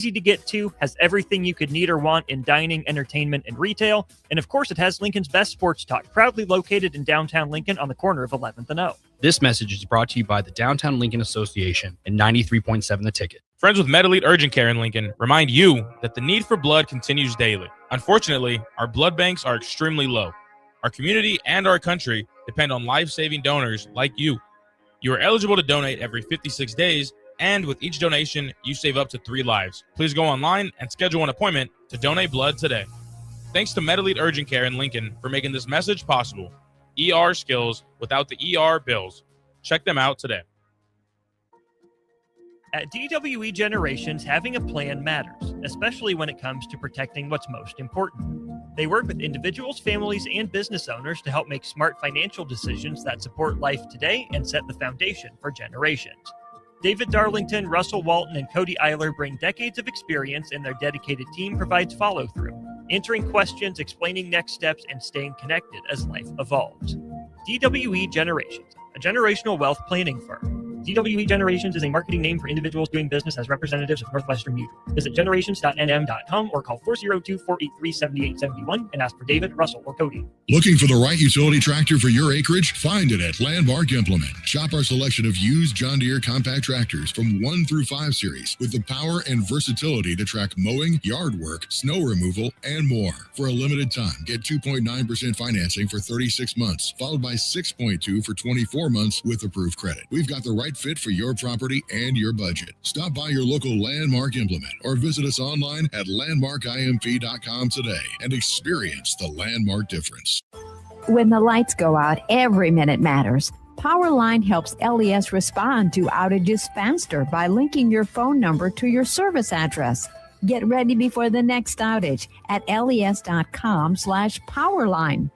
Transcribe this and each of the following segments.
Easy to get to, has everything you could need or want in dining, entertainment, and retail. And of course, it has Lincoln's best sports talk, proudly located in downtown Lincoln on the corner of 11th and O. This message is brought to you by the Downtown Lincoln Association and 93.7 The Ticket. Friends with MedElite Urgent Care in Lincoln remind you that the need for blood continues daily. Unfortunately, our blood banks are extremely low. Our community and our country depend on life-saving donors like you. You are eligible to donate every 56 days, and with each donation, you save up to 3 lives. Please go online and schedule an appointment to donate blood today. Thanks to MedElite Urgent Care in Lincoln for making this message possible. ER skills without the ER bills. Check them out today. At DWE Generations, having a plan matters, especially when it comes to protecting what's most important. They work with individuals, families, and business owners to help make smart financial decisions that support life today and set the foundation for generations. David Darlington, Russell Walton, and Cody Eiler bring decades of experience, and their dedicated team provides follow-through, answering questions, explaining next steps, and staying connected as life evolves. DWE Generations, a generational wealth planning firm. DWE Generations is a marketing name for individuals doing business as representatives of Northwestern Mutual. Visit generations.nm.com or call 402-483-7871 and ask for David, Russell, or Cody. Looking for the right utility tractor for your acreage? Find it at Landmark Implement. Shop our selection of used John Deere compact tractors from 1 through 5 series with the power and versatility to track mowing, yard work, snow removal, and more. For a limited time, get 2.9% financing for 36 months, followed by 6.2 for 24 months with approved credit. We've got the right fit for your property and your budget. Stop by your local Landmark Implement or visit us online at landmarkimp.com today and experience the Landmark difference. When the lights go out, every minute matters. Powerline helps LES respond to outages faster by linking your phone number to your service address. Get ready before the next outage at les.com/powerline.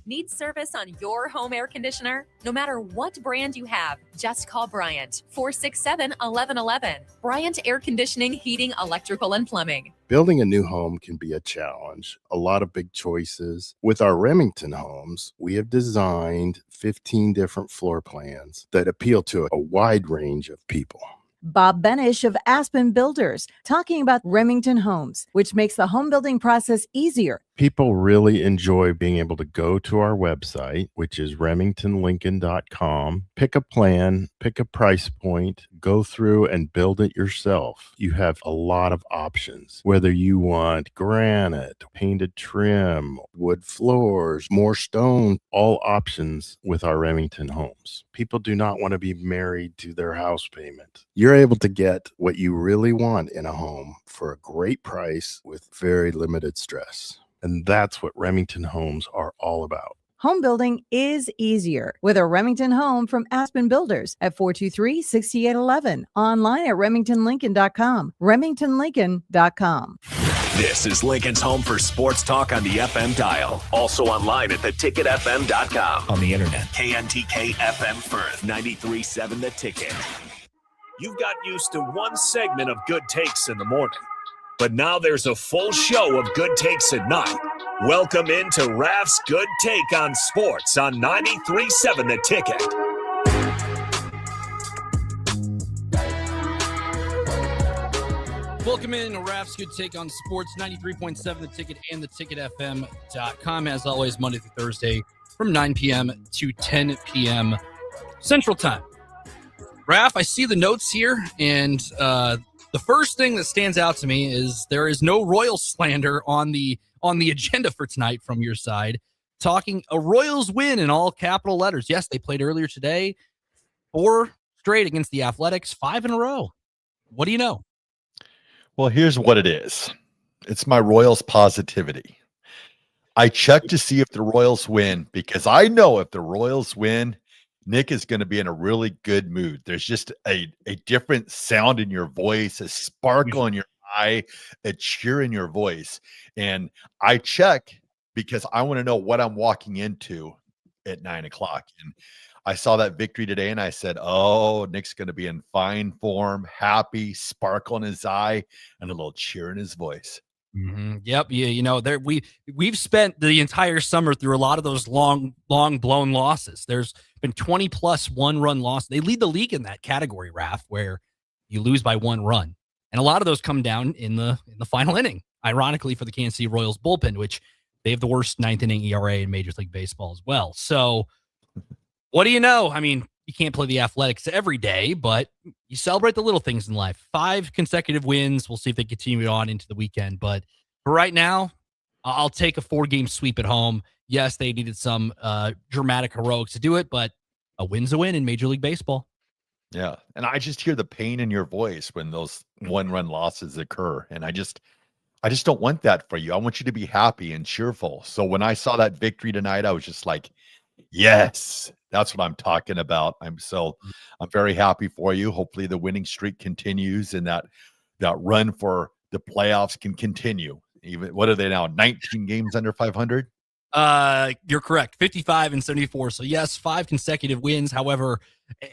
Need service on your home air conditioner? No matter what brand you have, just call Bryant, 467-1111. Bryant Air Conditioning, Heating, Electrical, and Plumbing. Building a new home can be a challenge, a lot of big choices. With our Remington homes, we have designed 15 different floor plans that appeal to a wide range of people. Bob Benish of Aspen Builders, talking about Remington Homes, which makes the home building process easier. People really enjoy being able to go to our website, which is remingtonlincoln.com, pick a plan, pick a price point, go through and build it yourself. You have a lot of options, whether you want granite, painted trim, wood floors, more stone, all options with our Remington homes. People do not want to be married to their house payment. You're able to get what you really want in a home for a great price with very limited stress. And that's what Remington homes are all about. Home building is easier with a Remington home from Aspen Builders at 423-6811. Online at remingtonlincoln.com. remingtonlincoln.com. This is Lincoln's home for sports talk on the FM dial. Also online at theticketfm.com. On the internet. KNTK FM Firth, 93.7 The Ticket. You've got used to one segment of Good Takes in the morning, but now there's a full show of Good Takes at night. Welcome into Raff's Good Take on Sports on 93.7 The Ticket. Welcome in to Raff's Good Take on Sports, 93.7 The Ticket and theticketfm.com. As always, Monday through Thursday from 9 p.m. to 10 p.m. Central Time. Raff, I see the notes here, and the first thing that stands out to me is there is no Royals slander on the agenda for tonight from your side. Talking a Royals win in all capital letters. Yes, they played earlier today. 4 straight against the Athletics, 5 in a row. What do you know? Well, here's what it is. It's my Royals positivity. I check to see if the Royals win because I know if the Royals win, Nick is going to be in a really good mood. There's just a different sound in your voice, a sparkle in your eye, a cheer in your voice. And I check because I want to know what I'm walking into at 9 o'clock. And I saw that victory today and I said, oh, Nick's going to be in fine form, happy, sparkle in his eye, and a little cheer in his voice. Mm-hmm. Yep. Yeah. You know, we've spent the entire summer through a lot of those long blown losses. There's been 20 plus 1-run loss. They lead the league in that category, Raff, where you lose by 1 run. And a lot of those come down in the final inning, ironically, for the Kansas City Royals bullpen, which they have the worst ninth inning ERA in Major League Baseball as well. So what do you know? I mean, you can't play the Athletics every day, but you celebrate the little things in life. 5 consecutive wins. We'll see if they continue on into the weekend. But for right now, I'll take a 4-game sweep at home. Yes, they needed some dramatic heroics to do it, but a win's a win in Major League Baseball. Yeah. And I just hear the pain in your voice when those 1-run losses occur. And I just don't want that for you. I want you to be happy and cheerful. So when I saw that victory tonight, I was just like, yes, that's what I'm talking about. I'm very happy for you. Hopefully the winning streak continues and that run for the playoffs can continue. Even what are they now? 19 games under 500? You're correct. 55 and 74. So yes, 5 consecutive wins. However,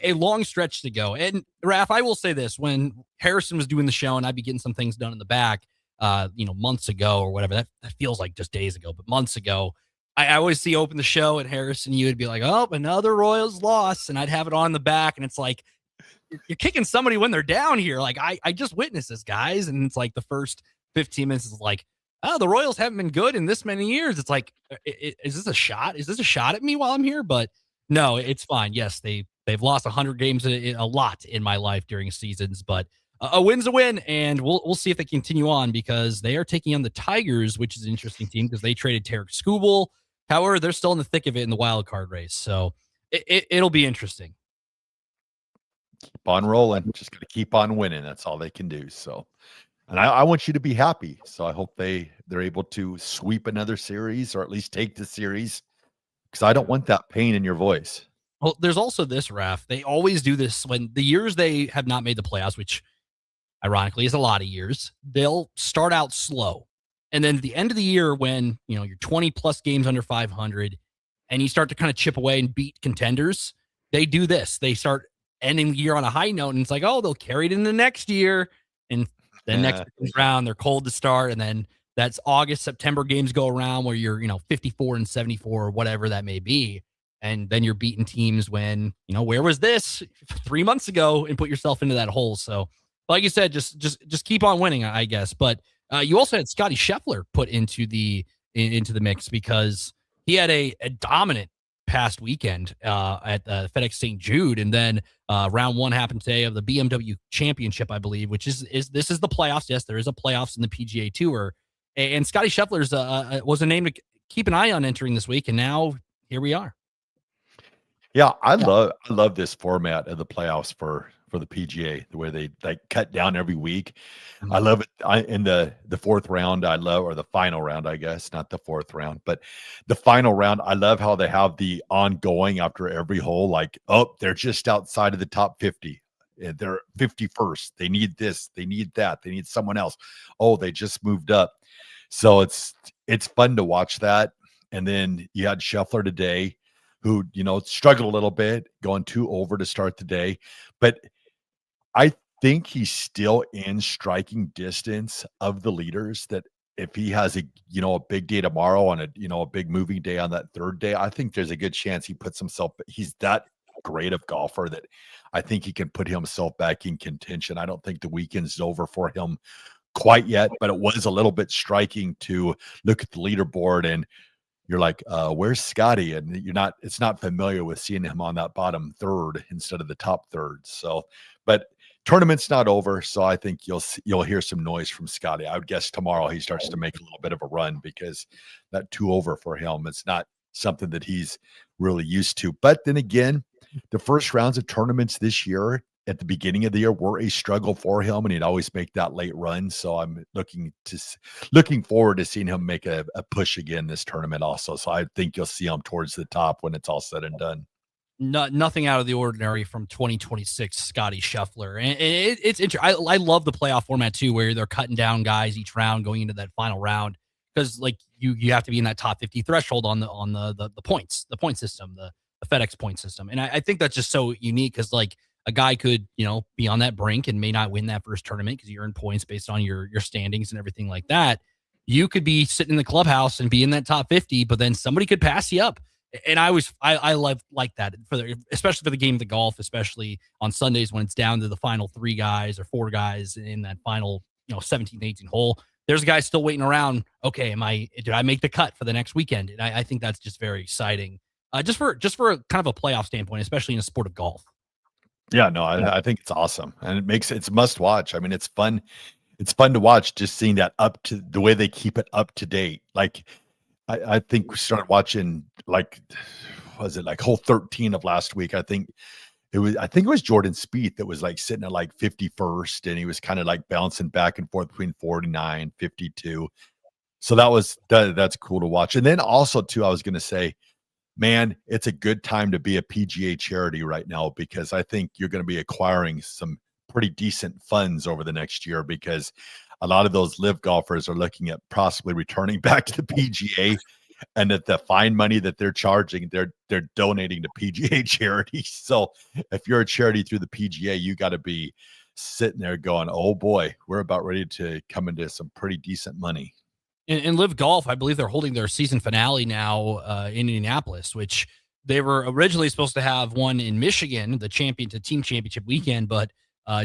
a long stretch to go. And Raff, I will say this: when Harrison was doing the show and I'd be getting some things done in the back, months ago or whatever, that feels like just days ago, but months ago, I always see open the show and Harrison, you would be like, oh, another Royals loss. And I'd have it on the back. And it's like, you're kicking somebody when they're down here. Like I just witnessed this, guys. And it's like the first 15 minutes is like, oh, the Royals haven't been good in this many years. It's like, is this a shot? Is this a shot at me while I'm here? But no, it's fine. Yes, they've lost 100 games, a lot in my life during seasons, but a win's a win, and we'll see if they continue on because they are taking on the Tigers, which is an interesting team because they traded Tarek Skubal. However, they're still in the thick of it in the wild card race, so it'll be interesting. Keep on rolling. Just got to keep on winning. That's all they can do. So. And I want you to be happy. So I hope they're able to sweep another series or at least take the series because I don't want that pain in your voice. Well, there's also this, Raff. They always do this when the years they have not made the playoffs, which ironically is a lot of years. They'll start out slow. And then at the end of the year when, you're 20 plus games under 500 and you start to kind of chip away and beat contenders, they do this. They start ending the year on a high note and it's like, oh, they'll carry it in the next year. And the next round, they're cold to start, and then that's August, September games go around where you're, 54 and 74 or whatever that may be, and then you're beating teams when, where was this 3 months ago, and put yourself into that hole. So, like you said, just keep on winning, I guess. But you also had Scotty Scheffler put into the mix because he had a dominant past weekend at FedEx St. Jude, and then round 1 happened today of the BMW Championship, I believe, which is this is the playoffs. Yes, there is a playoffs in the PGA Tour, and Scotty Scheffler's was a name to keep an eye on entering this week, and now here we are. Yeah, I love this format of the playoffs for the PGA, the way they cut down every week. I love it. In the fourth round, or the final round, I guess, not the fourth round, but the final round, I love how they have the ongoing after every hole, like, oh, they're just outside of the top 50. They're 51st. They need this. They need that. They need someone else. Oh, they just moved up. So it's fun to watch that. And then you had Scheffler today, who, struggled a little bit, going 2 over to start the day. But I think he's still in striking distance of the leaders, that if he has a big day tomorrow on a big moving day on that third day, I think there's a good chance he puts himself, he's that great of golfer that I think he can put himself back in contention. I don't think the weekend's over for him quite yet, but it was a little bit striking to look at the leaderboard and you're like, where's Scotty? And it's not familiar with seeing him on that bottom third instead of the top third. So, but tournament's not over. So I think you'll hear some noise from Scotty. I would guess tomorrow he starts to make a little bit of a run because that 2 over for him, it's not something that he's really used to. But then again, the first rounds of tournaments this year at the beginning of the year were a struggle for him, and he'd always make that late run. So I'm looking forward to seeing him make a push again this tournament also. So I think you'll see him towards the top when it's all said and done. Nothing out of the ordinary from 2026 Scotty Scheffler. And it's interesting. I love the playoff format too, where they're cutting down guys each round going into that final round. Because like you have to be in that top 50 threshold on the points, the point system, the FedEx point system. And I think that's just so unique because like a guy could, be on that brink and may not win that first tournament because you earn points based on your standings and everything like that. You could be sitting in the clubhouse and be in that top 50, but then somebody could pass you up And I love like that especially for the game of the golf, especially on Sundays when it's down to the final 3 guys or 4 guys in that final, 17, 18 hole. There's guys still waiting around. Okay, did I make the cut for the next weekend? And I think that's just very exciting. Just for a kind of a playoff standpoint, especially in a sport of golf. Yeah, no, I think it's awesome, and it's must watch. I mean, it's fun. It's fun to watch, just seeing that up to the way they keep it up to date. Like, I think we started watching, like, was it like hole 13 of last week? I think it was Jordan Spieth that was like sitting at like 51st, and he was kind of like bouncing back and forth between 49, 52. So that's cool to watch. And then also too, I was going to say, man, it's a good time to be a PGA charity right now, because I think you're going to be acquiring some pretty decent funds over the next year, because a lot of those live golfers are looking at possibly returning back to the PGA, and that the fine money that they're charging, they're donating to PGA charities. So if you're a charity through the PGA, you got to be sitting there going, oh boy, we're about ready to come into some pretty decent money. In Live Golf, I believe they're holding their season finale now in Indianapolis, which they were originally supposed to have one in Michigan, the team championship weekend, but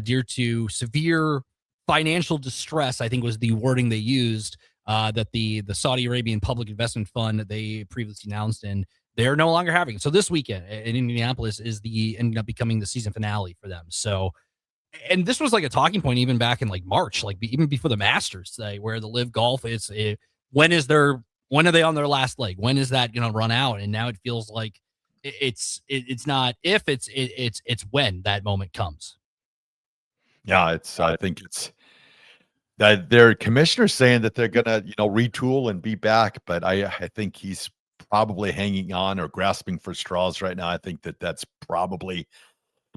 due to severe financial distress, I think was the wording they used, that the Saudi Arabian Public Investment Fund that they previously announced, and they're no longer having it. So this weekend in Indianapolis ended up becoming the season finale for them. So, and this was like a talking point even back in like March, like even before the Masters, where the Live Golf when are they on their last leg? When is that going to run out? And now it feels like it's not if, it's when that moment comes. Yeah, I think it's that their commissioner's saying that they're gonna, retool and be back, but I think he's probably hanging on or grasping for straws right now. I think that's probably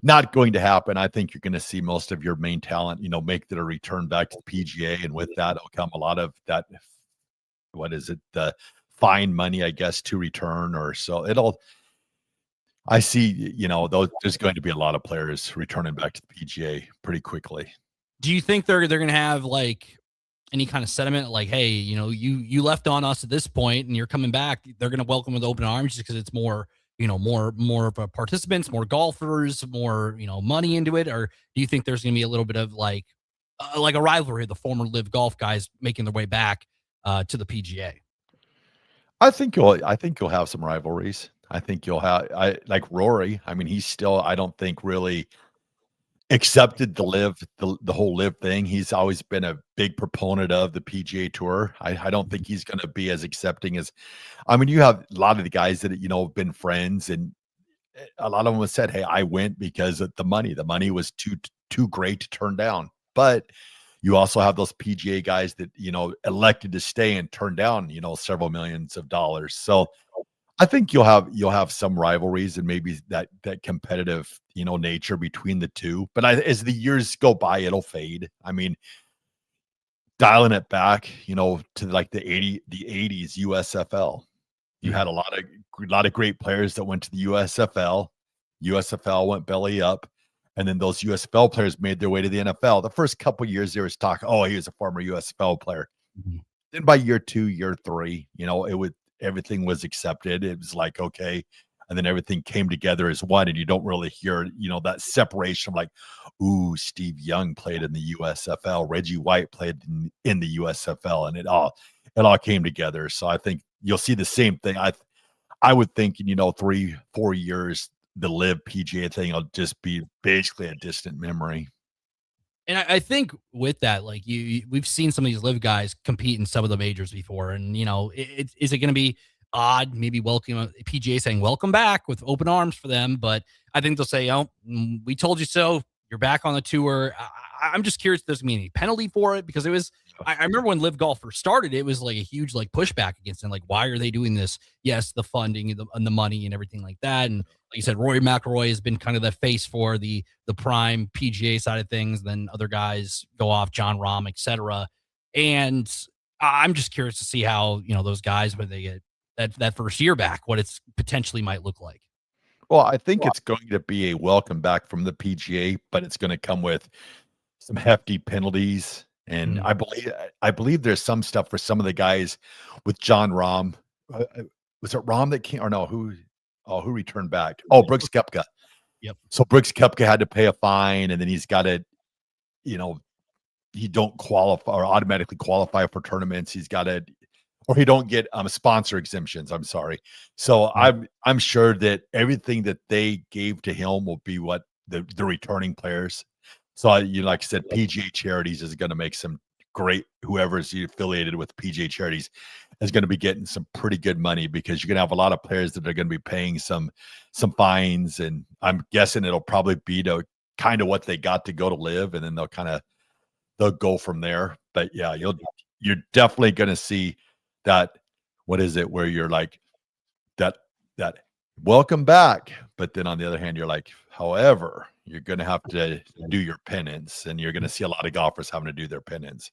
not going to happen. I think you're going to see most of your main talent, make their return back to the PGA, and with that will come a lot of that. What is it? The fine money, I guess, to return, or so I see, there's going to be a lot of players returning back to the PGA pretty quickly. Do you think they're going to have like any kind of sentiment like, hey, you left on us at this point and you're coming back? They're going to welcome with open arms just because it's more, more participants, more golfers, more, money into it? Or do you think there's going to be a little bit of like a rivalry, the former Live Golf guys making their way back to the PGA? I think you'll have some rivalries. I think you'll have, like Rory. I mean, he's still, I don't think really accepted the whole live thing. He's always been a big proponent of the PGA Tour. I don't think he's going to be as accepting as, I mean, you have a lot of the guys that, have been friends, and a lot of them have said, hey, I went because of the money. The money was too great to turn down. But you also have those PGA guys that, elected to stay and turn down, several millions of dollars. So I think you'll have some rivalries and maybe that competitive, nature between the two. But as the years go by, it'll fade. I mean, dialing it back, to like the 80s USFL, you had a lot of great players that went to the USFL. USFL went belly up, and then those USFL players made their way to the NFL. The first couple of years there was talk, oh, he was a former USFL player. Mm-hmm. Then by year 2, year 3, everything was accepted. It was like, okay. And then everything came together as one, and you don't really hear, that separation of like, ooh, Steve Young played in the USFL, Reggie White played in the USFL, and it all came together. So I think you'll see the same thing. I would think in, 3-4 years, the Live PGA thing will just be basically a distant memory. And I think with that, like we've seen some of these Live guys compete in some of the majors before, and is it going to be odd? Maybe welcome PGA saying welcome back with open arms for them, but I think they'll say, "Oh, we told you so. You're back on the tour." I'm just curious if there's going to be any penalty for it, because it was. I remember when Live Golf first started, it was like a huge like pushback against it. Like, why are they doing this? Yes, the funding and the money and everything like that. And like you said, Rory McIlroy has been kind of the face for the prime PGA side of things. Then other guys go off, John Rahm, etc. And I'm just curious to see how those guys, when they get that first year back, what it's potentially might look like. Well, I think it's going to be a welcome back from the PGA, but it's going to come with some hefty penalties. And I believe there's some stuff for some of the guys with John Rahm. was it Rom that came or no? Who returned back? Oh, Brooks Koepka. Yep. So Brooks Koepka had to pay a fine, and then he's got to, he don't qualify or automatically qualify for tournaments. He's got to, or he don't get sponsor exemptions. I'm sorry. So I'm sure that everything that they gave to him will be what the returning players. So like I said, PGA Charities is going to make some great. Whoever's affiliated with PGA Charities is going to be getting some pretty good money, because you're going to have a lot of players that are going to be paying some fines, and I'm guessing it'll probably be to kind of what they got to go to live, and then they'll go from there. But yeah, you're definitely going to see that. What is it where you're like that welcome back, but then on the other hand, you're like, however, you're going to have to do your penance, and you're going to see a lot of golfers having to do their penance.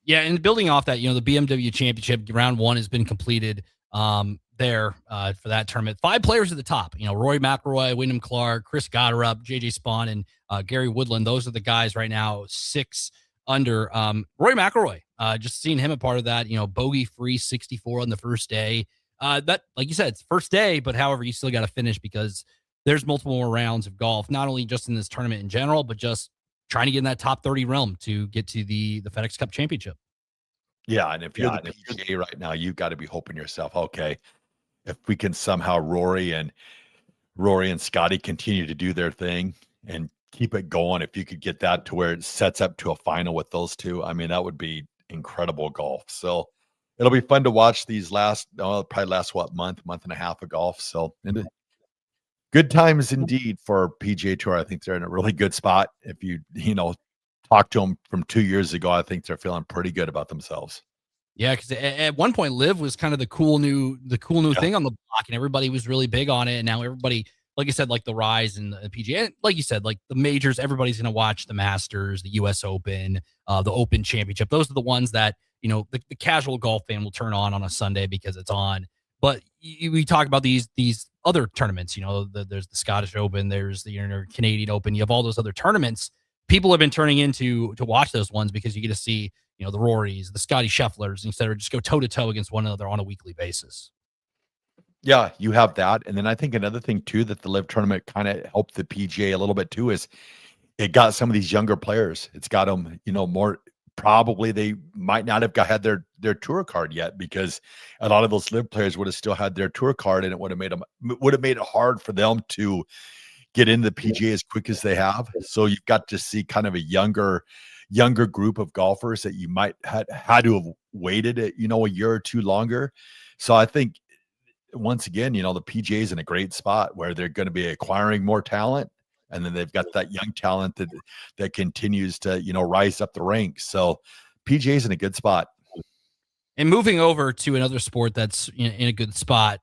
Yeah, and building off that, the BMW Championship round 1 has been completed there for that tournament. 5 players at the top. Rory McIlroy, Wyndham Clark, Chris Gotterup, JJ Spawn, and Gary Woodland. Those are the guys right now 6 under. Rory McIlroy, just seeing him a part of that. Bogey free 64 on the first day. That, like you said, it's first day, but however, you still got to finish, because there's multiple more rounds of golf, not only just in this tournament in general, but just trying to get in that top 30 realm to get to the FedEx Cup Championship. Yeah, and if you're the PGA right now, you've got to be hoping yourself, okay, if we can somehow Rory and Scotty continue to do their thing and keep it going, if you could get that to where it sets up to a final with those two, I mean, that would be incredible golf. So it'll be fun to watch these probably last month and a half of golf. So good times indeed for PGA Tour. I think they're in a really good spot. If you talk to them from 2 years ago, I think they're feeling pretty good about themselves. Yeah, because at one point, Live was kind of the cool new thing on the block, and everybody was really big on it. And now everybody, like I said, like the rise in the PGA, like you said, like the majors, everybody's going to watch the Masters, the U.S. Open, the Open Championship. Those are the ones that the casual golf fan will turn on a Sunday because it's on. But we talk about these other tournaments. There's the Scottish Open, there's the Canadian Open. You have all those other tournaments. People have been turning in to watch those ones because you get to see the Rorys, the Scotty Schefflers, etc. Just go toe to toe against one another on a weekly basis. Yeah, you have that, and then I think another thing too that the Live tournament kind of helped the PGA a little bit too is it got some of these younger players. It's got them, more. Probably they might not have had their tour card yet, because a lot of those Live players would have still had their tour card, and it would have made it hard for them to get into the PGA as quick as they have. So you've got to see kind of a younger group of golfers that you might had to have waited a year or two longer. So I think once again, the PGA is in a great spot where they're going to be acquiring more talent. And then they've got that young talent that continues to, rise up the ranks. So PGA's in a good spot. And moving over to another sport that's in a good spot,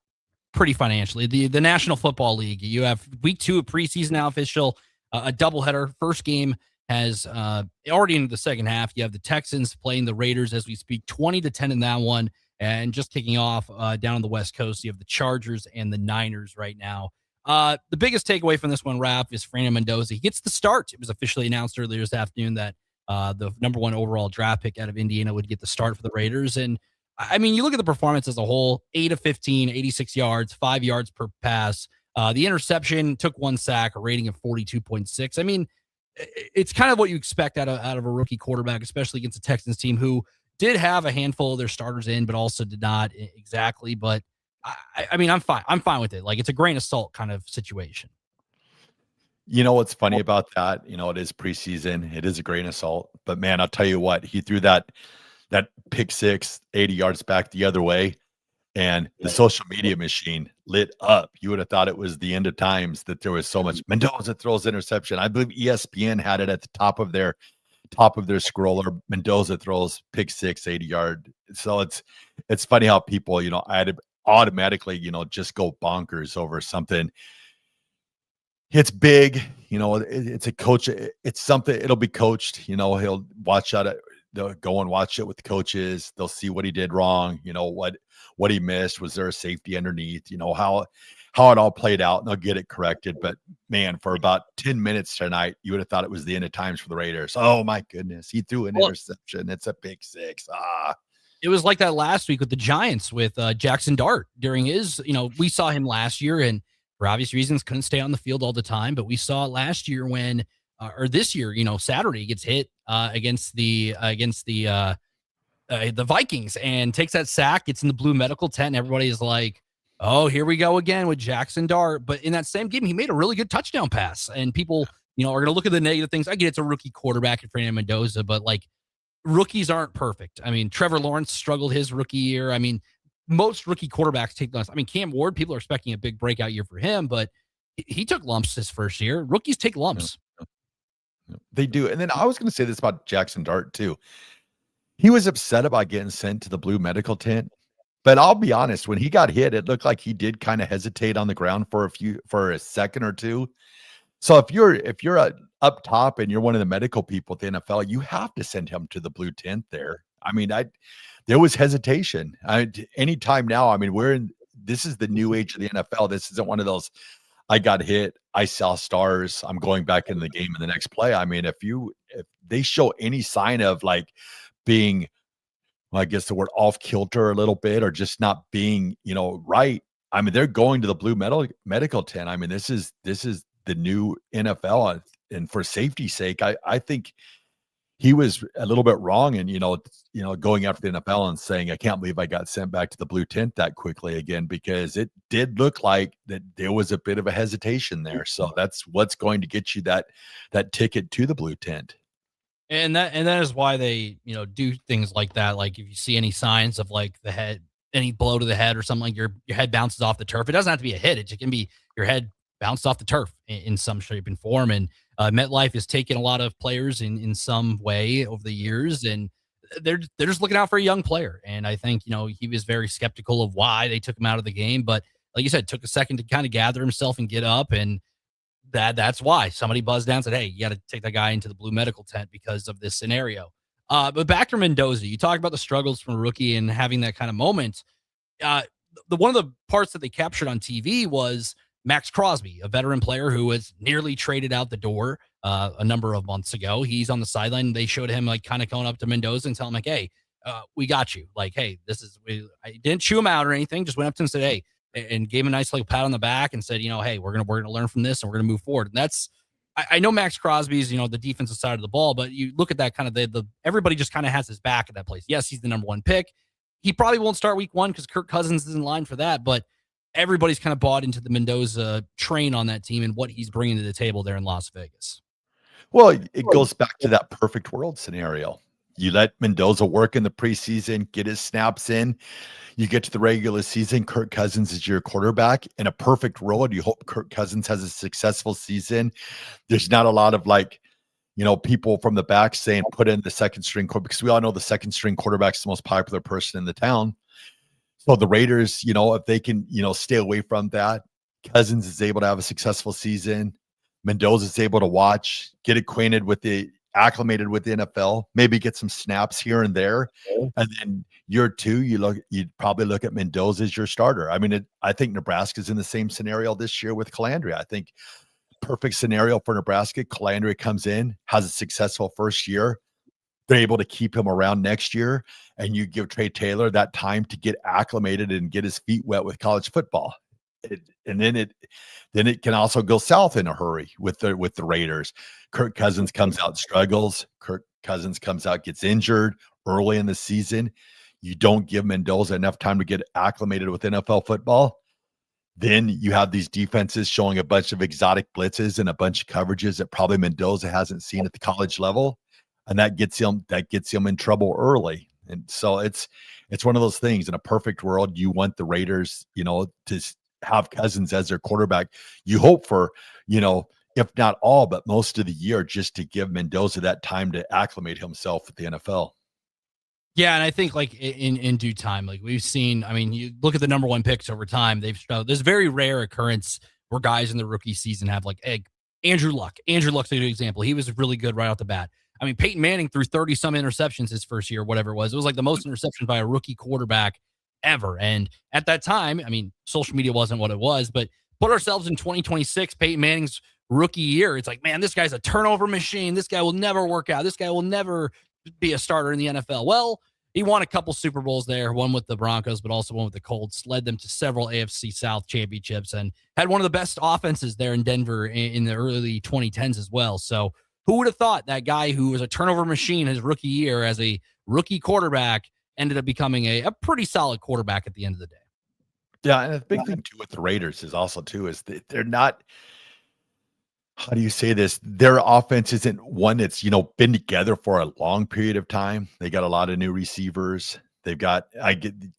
pretty financially, the National Football League. You have week 2 of preseason now official, a doubleheader. First game has already into the second half. You have the Texans playing the Raiders as we speak, 20-10 in that one. And just kicking off down on the West Coast, you have the Chargers and the Niners right now. The biggest takeaway from this one, Raff, is Fernando Mendoza. He gets the start. It was officially announced earlier this afternoon that the number 1 overall draft pick out of Indiana would get the start for the Raiders. And I mean, you look at the performance as a whole, 8 of 15, 86 yards, 5 yards per pass. The interception took 1 sack, a rating of 42.6. I mean, it's kind of what you expect out of a rookie quarterback, especially against a Texans team who did have a handful of their starters in, but also did not exactly. But I mean, I'm fine. I'm fine with it. Like, it's a grain of salt kind of situation. What's funny about that? It is preseason. It is a grain of salt. But man, I'll tell you what, he threw that pick six, 80 yards back the other way, and the social media machine lit up. You would have thought it was the end of times that there was so much. Mendoza throws interception. I believe ESPN had it at the top of their scroller. Mendoza throws pick six, 80-yard. So it's funny how people, automatically, just go bonkers over something. It's big, it's a coach. It's something, it'll be coached, he'll watch out. They'll go and watch it with the coaches. They'll see what he did wrong. What he missed. Was there a safety underneath? How it all played out, and they'll get it corrected. But man, for about 10 minutes tonight, you would have thought it was the end of times for the Raiders. Oh my goodness. He threw an interception. It's a pick six. It was like that last week with the Giants with Jackson Dart during his, we saw him last year and for obvious reasons couldn't stay on the field all the time, but we saw it last year when, or this year, Saturday gets hit against the Vikings and takes that sack, gets in the blue medical tent, and everybody is like, oh, here we go again with Jackson Dart. But in that same game, he made a really good touchdown pass, and people, are going to look at the negative things. I get it's a rookie quarterback in Fernando Mendoza, but like, rookies aren't perfect. I mean, Trevor Lawrence struggled his rookie year. I mean, most rookie quarterbacks take lumps. I mean, Cam Ward, people are expecting a big breakout year for him, but he took lumps his first year. Rookies take lumps. They do. And then I was going to say this about Jackson Dart too. He was upset about getting sent to the blue medical tent, but I'll be honest, when he got hit, it looked like he did kind of hesitate on the ground for a second or two. So if you're up top and you're one of the medical people at the NFL, you have to send him to the blue tent there. I mean, there was hesitation. Anytime now, I mean, this is the new age of the NFL. This isn't one of those, I got hit, I saw stars, I'm going back in the game in the next play. I mean, if they show any sign of like being, well, I guess the word off kilter a little bit, or just not being, right. I mean, they're going to the blue medical tent. I mean, this is the new NFL, and for safety's sake, I think he was a little bit wrong, and going after the NFL and saying, I can't believe I got sent back to the blue tent that quickly again, because it did look like that there was a bit of a hesitation there. So that's what's going to get you that ticket to the blue tent. And that is why they, do things like that. Like if you see any signs of like the head, any blow to the head or something, like your head bounces off the turf, it doesn't have to be a hit. It can be your head bounced off the turf in some shape and form. And MetLife has taken a lot of players in some way over the years, and they're just looking out for a young player. And I think, he was very skeptical of why they took him out of the game. But like you said, took a second to kind of gather himself and get up. And that's why somebody buzzed down and said, hey, you got to take that guy into the blue medical tent because of this scenario. But back to Mendoza, you talk about the struggles from a rookie and having that kind of moment. One of the parts that they captured on TV was Max Crosby, a veteran player who was nearly traded out the door a number of months ago. He's on the sideline. They showed him like kind of going up to Mendoza and telling him like, hey, we got you. Like, hey, I didn't chew him out or anything. Just went up to him and said, hey, and gave him a nice like pat on the back and said, hey, we're gonna learn from this and we're gonna move forward. And that's, I know Max Crosby's, the defensive side of the ball, but you look at that kind of the everybody just kind of has his back at that place. Yes, he's the number one pick. He probably won't start week one because Kirk Cousins is in line for that, but everybody's kind of bought into the Mendoza train on that team and what he's bringing to the table there in Las Vegas. Well, it goes back to that perfect world scenario. You let Mendoza work in the preseason, get his snaps in. You get to the regular season, Kirk Cousins is your quarterback. In a perfect world, you hope Kirk Cousins has a successful season. There's not a lot of people from the back saying put in the second string quarterback, because we all know the second string quarterback is the most popular person in the town. So the Raiders, if they can, stay away from that, Cousins is able to have a successful season. Mendoza is able to watch, get acclimated with the NFL, maybe get some snaps here and there. And then year two, you'd probably look at Mendoza as your starter. I mean, I think Nebraska's in the same scenario this year with Calandria. I think perfect scenario for Nebraska. Calandria comes in, has a successful first year. They're able to keep him around next year, and you give Trey Taylor that time to get acclimated and get his feet wet with college football. And then it can also go south in a hurry with the Raiders. Kirk Cousins comes out, struggles. Kirk Cousins comes out, gets injured early in the season. You don't give Mendoza enough time to get acclimated with NFL football. Then you have these defenses showing a bunch of exotic blitzes and a bunch of coverages that probably Mendoza hasn't seen at the college level. And that gets him in trouble early. And so it's one of those things. In a perfect world, you want the Raiders, to have Cousins as their quarterback. You hope for, if not all, but most of the year, just to give Mendoza that time to acclimate himself with the NFL. Yeah, and I think like in due time, like we've seen, I mean, you look at the number one picks over time, there's very rare occurrence where guys in the rookie season have like Andrew Luck. Andrew Luck's a good example. He was really good right off the bat. I mean, Peyton Manning threw 30-some interceptions his first year, whatever it was. It was like the most interceptions by a rookie quarterback ever. And at that time, I mean, social media wasn't what it was, but put ourselves in 2026, Peyton Manning's rookie year. It's like, man, this guy's a turnover machine. This guy will never work out. This guy will never be a starter in the NFL. Well, he won a couple Super Bowls there, one with the Broncos, but also one with the Colts, led them to several AFC South championships, and had one of the best offenses there in Denver in the early 2010s as well. So who would have thought that guy who was a turnover machine his rookie year as a rookie quarterback ended up becoming a pretty solid quarterback at the end of the day? Yeah, and the big thing too with the Raiders is also too is that they're not. How do you say this? Their offense isn't one that's been together for a long period of time. They got a lot of new receivers. They've got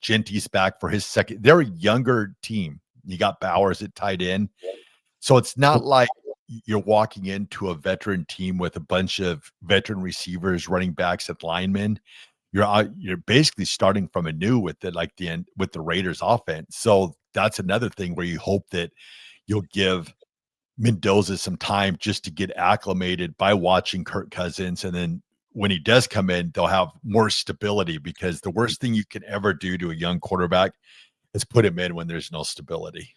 Genty's back for his second. They're a younger team. You got Bowers at tight end, so it's not like you're walking into a veteran team with a bunch of veteran receivers, running backs, and linemen. You're basically starting from anew with the Raiders offense. So that's another thing where you hope that you'll give Mendoza some time just to get acclimated by watching Kirk Cousins. And then when he does come in, they'll have more stability, because the worst thing you can ever do to a young quarterback is put him in when there's no stability.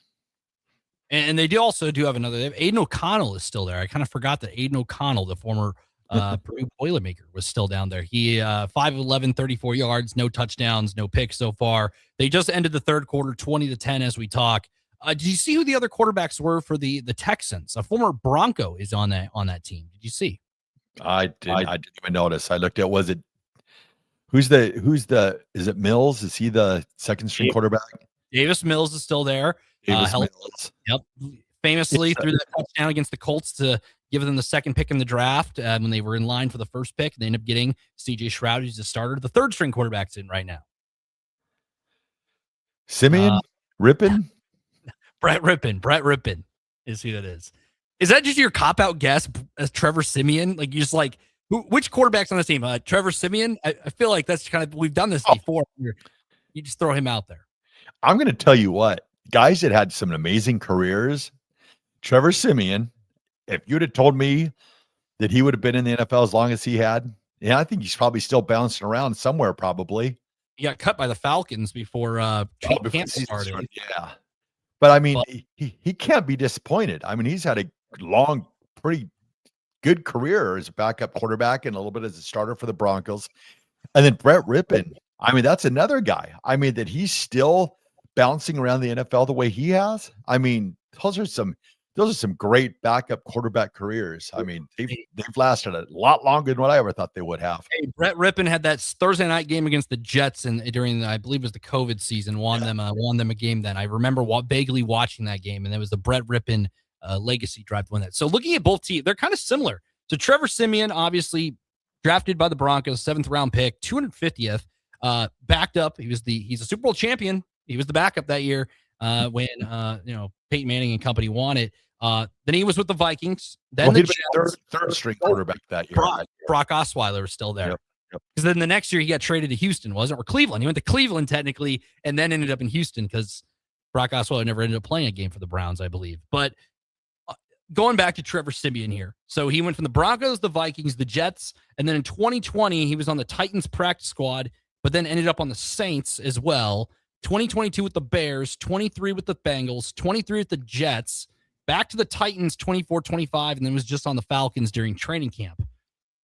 And they also do have another. Aiden O'Connell is still there. I kind of forgot that Aiden O'Connell, the former Purdue Boilermaker, was still down there. He 5'11", 34 yards, no touchdowns, no picks so far. They just ended the third quarter 20-10 as we talk. Did you see who the other quarterbacks were for the Texans? A former Bronco is on that team. Did you see? I didn't even notice. I looked at, is it Mills? Is he the second string quarterback? Davis Mills is still there. Mills. Yep. Famously threw that touchdown against the Colts to give them the second pick in the draft when they were in line for the first pick. They ended up getting C.J. Stroud, who's the starter. The third string quarterback's in right now. Simeon? Rippin? Brett Rippin is who that is. Is that just your cop-out guess as Trevor Simeon? Like, you just which quarterback's on this team? Trevor Simeon? I feel like that's kind of, we've done this before. You just throw him out there. I'm going to tell you what, guys that had some amazing careers, Trevor Simeon, if you'd have told me that he would have been in the NFL as long as he had, I think he's probably still bouncing around somewhere probably. He got cut by the Falcons before camp started. Yeah. But I mean, he can't be disappointed. I mean, he's had a long, pretty good career as a backup quarterback and a little bit as a starter for the Broncos. And then Brett Rippon, I mean, that's another guy. I mean, that he's still bouncing around the NFL the way he has. I mean, those are some great backup quarterback careers. I mean, they've lasted a lot longer than what I ever thought they would have. Hey, Brett Rippon had that Thursday night game against the Jets, and during I believe it was the COVID season, won them a game. Then I remember vaguely watching that game, and it was the Brett Rippon legacy drive to win that. So looking at both teams, they're kind of similar. So Trevor Simeon, obviously drafted by the Broncos, 7th round pick, 250th, backed up. He's a Super Bowl champion. He was the backup that year when Peyton Manning and company won it. Then he was with the Vikings. Then the third string quarterback that year. Brock Osweiler was still there. Yep. Because then the next year he got traded to Houston, wasn't it? Or Cleveland. He went to Cleveland technically, and then ended up in Houston because Brock Osweiler never ended up playing a game for the Browns, I believe. But going back to Trevor Simeon here. So he went from the Broncos, the Vikings, the Jets, and then in 2020 he was on the Titans practice squad, but then ended up on the Saints as well. 2022 with the Bears, 23 with the Bengals, 23 with the Jets, back to the Titans 24-25, and then was just on the Falcons during training camp.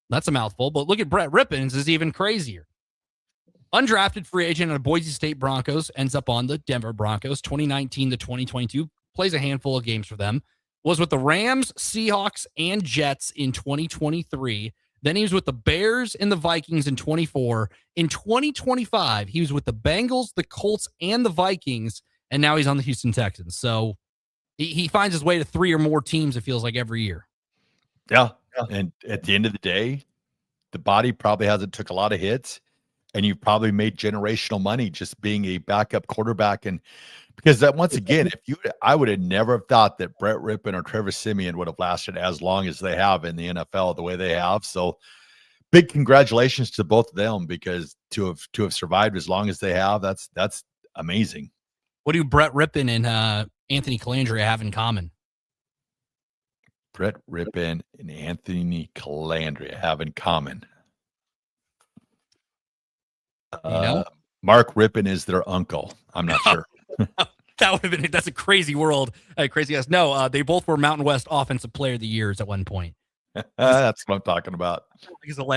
That's a mouthful, but look at Brett Rippon's is even crazier. Undrafted free agent of Boise State Broncos, ends up on the Denver Broncos 2019 to 2022, plays a handful of games for them, was with the Rams, Seahawks, and Jets in 2023. Then he was with the Bears and the Vikings in 24. In 2025, he was with the Bengals, the Colts, and the Vikings, and now he's on the Houston Texans. So he finds his way to 3 or more teams, it feels like, every year. Yeah. And at the end of the day, the body probably hasn't took a lot of hits, and you've probably made generational money just being a backup quarterback. And because that, once again, I would have never thought that Brett Rippon or Trevor Simeon would have lasted as long as they have in the NFL the way they have. So big congratulations to both of them, because to have survived as long as they have, that's amazing. What do Brett Rippon and Anthony Calandria have in common? Brett Rippon and Anthony Calandria have in common. Mark Rippon is their uncle. I'm not sure. That would have been, that's a crazy world. Crazy guys. No, they both were Mountain West Offensive Player of the Years at one point. That's what I'm talking about.